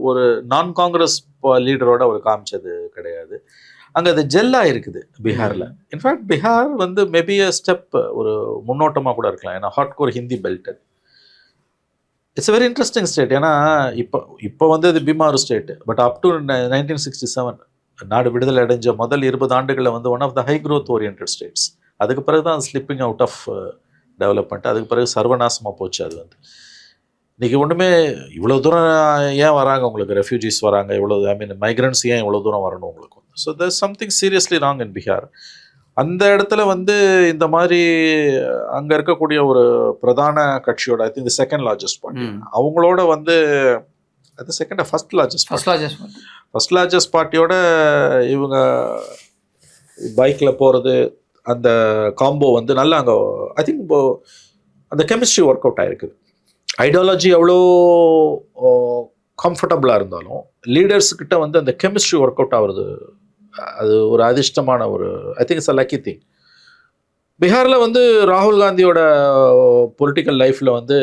ஒரு நான் காங்கிரஸ் லீடரோட ஒரு காமிச்சது கிடையாது. அங்கே அது ஜெல்லாக இருக்குது பீகாரில். இன்ஃபேக்ட் பீகார் வந்து மேபி அ ஸ்டெப் ஒரு முன்னோட்டமாக கூட இருக்கலாம். ஏன்னா hardcore Hindi belt. It's very interesting state. ஏன்னா இப்போ வந்து இது BIMARU state. But up to 1967 நாடு விடுதலை அடைஞ்ச முதல் 20 ஆண்டுகளில் வந்து one of the high growth orient states. அதுக்கு பிறகு தான் ஸ்லிப்பிங் அவுட் ஆஃப் டெவலப்மெண்ட். அதுக்கு பிறகு சர்வநாசமாக போச்சு. அது வந்து இன்றைக்கி ஒன்றுமே இவ்வளோ தூரம் ஏன் வராங்க உங்களுக்கு, ரெஃப்யூஜிஸ் வராங்க இவ்வளோ, ஐ மீன் மைக்ரன்ஸ் ஏன் இவ்வளோ தூரம் வரணும் உங்களுக்கு வந்து. So there something seriously wrong in Bihar. அந்த இடத்துல வந்து இந்த மாதிரி அங்கே இருக்கக்கூடிய ஒரு பிரதான கட்சியோட, I think second largest party, அவங்களோட வந்து அது செகண்ட் ஃபர்ஸ்ட் லார்ஜஸ்ட் பார்ட்டியோட இவங்க பைக்கில் போகிறது, அந்த காம்போ வந்து நல்லா அங்கே ஐ திங்க் இப்போ அந்த கெமிஸ்ட்ரி ஒர்க் அவுட் ஆகிருக்குது. ஐடியாலஜி எவ்வளோ கம்ஃபர்டபுளாக இருந்தாலும் லீடர்ஸ்கிட்ட வந்து அந்த கெமிஸ்ட்ரி ஒர்க் அவுட் ஆகுறது, அது ஒரு அதிர்ஷ்டமான ஒரு, I think it's a lucky thing. பீகாரில் வந்து ராகுல் காந்தியோட பொலிட்டிக்கல் லைஃப்பில் வந்து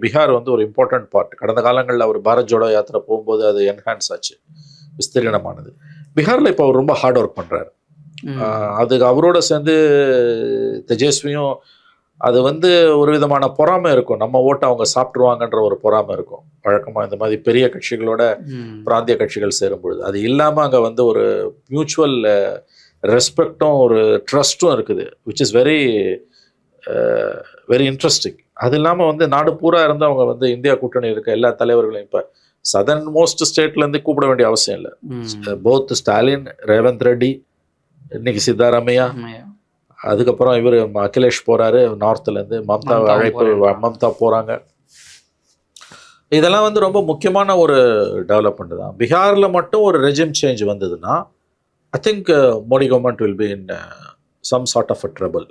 பீகார் வந்து ஒரு இம்பார்ட்டண்ட் பார்ட். கடந்த காலங்களில் அவர் பாரத் ஜோடோ யாத்திரை போகும்போது அது என்ஹான்ஸ் ஆச்சு, விஸ்தீரணமானது. பீகாரில் இப்போ அவர் ரொம்ப ஹார்ட் ஒர்க் பண்ணுறாரு. அதுக்கு அவரோட சேர்ந்து தேஜஸ்வியும், அது வந்து ஒரு விதமான பொறாமை இருக்கும். நம்ம ஓட்டை அவங்க சாப்பிட்ருவாங்கன்ற ஒரு பொறாமை இருக்கும் வழக்கமாக இந்த மாதிரி பெரிய கட்சிகளோட பிராந்திய கட்சிகள் சேரும்பொழுது. அது இல்லாமல் அங்கே வந்து ஒரு மியூச்சுவல் ரெஸ்பெக்டும் ஒரு ட்ரஸ்ட்டும் இருக்குது, which is very very interesting. அது இல்லாமல் வந்து நாடு பூரா இருந்து அவங்க வந்து இந்தியா கூட்டணி இருக்க எல்லா தலைவர்களையும் இப்போ சதர்ன் மோஸ்ட் ஸ்டேட்லேருந்து கூப்பிட வேண்டிய அவசியம் இல்லை. போத் ஸ்டாலின், ரேவந்த் ரெட்டி, இன்னைக்கு சித்தாராமையா, அதுக்கப்புறம் இவர் அகிலேஷ் போகிறாரு நார்த்லேருந்து, மம்தா அழைப்பு, மம்தா போகிறாங்க. இதெல்லாம் வந்து ரொம்ப முக்கியமான ஒரு டெவலப்மெண்ட் தான். பீகாரில் மட்டும் ஒரு ரெஜிம் சேஞ்ச் வந்ததுன்னா I think Modi government will be in some sort of a trouble.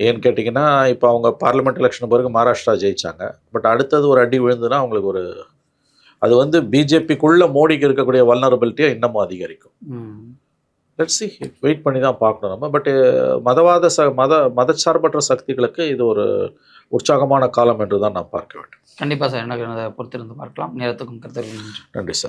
ஏன்னு கேட்டிங்கன்னா இப்போ அவங்க பார்லிமெண்ட் எலெக்ஷன் பிறகு மகாராஷ்டிரா ஜெயிச்சாங்க. பட் அடுத்தது ஒரு அடி விழுந்துன்னா அவங்களுக்கு ஒரு, அது வந்து பிஜேபிக்குள்ளே மோடிக்கு இருக்கக்கூடிய வல்னரபிலிட்டியை இன்னமும் அதிகரிக்கும். லெட்ஸ் சி, வெயிட் பண்ணி தான் பார்க்கணும் நம்ம. பட் மதச்சார்பற்ற சக்திகளுக்கு இது ஒரு உற்சாகமான காலம் என்று தான் நாம் பார்க்க வேண்டும். கண்டிப்பாக சார், எனக்கு பொறுத்திருந்து பார்க்கலாம். நேரத்துக்கும் கருத்து. நன்றி சார்.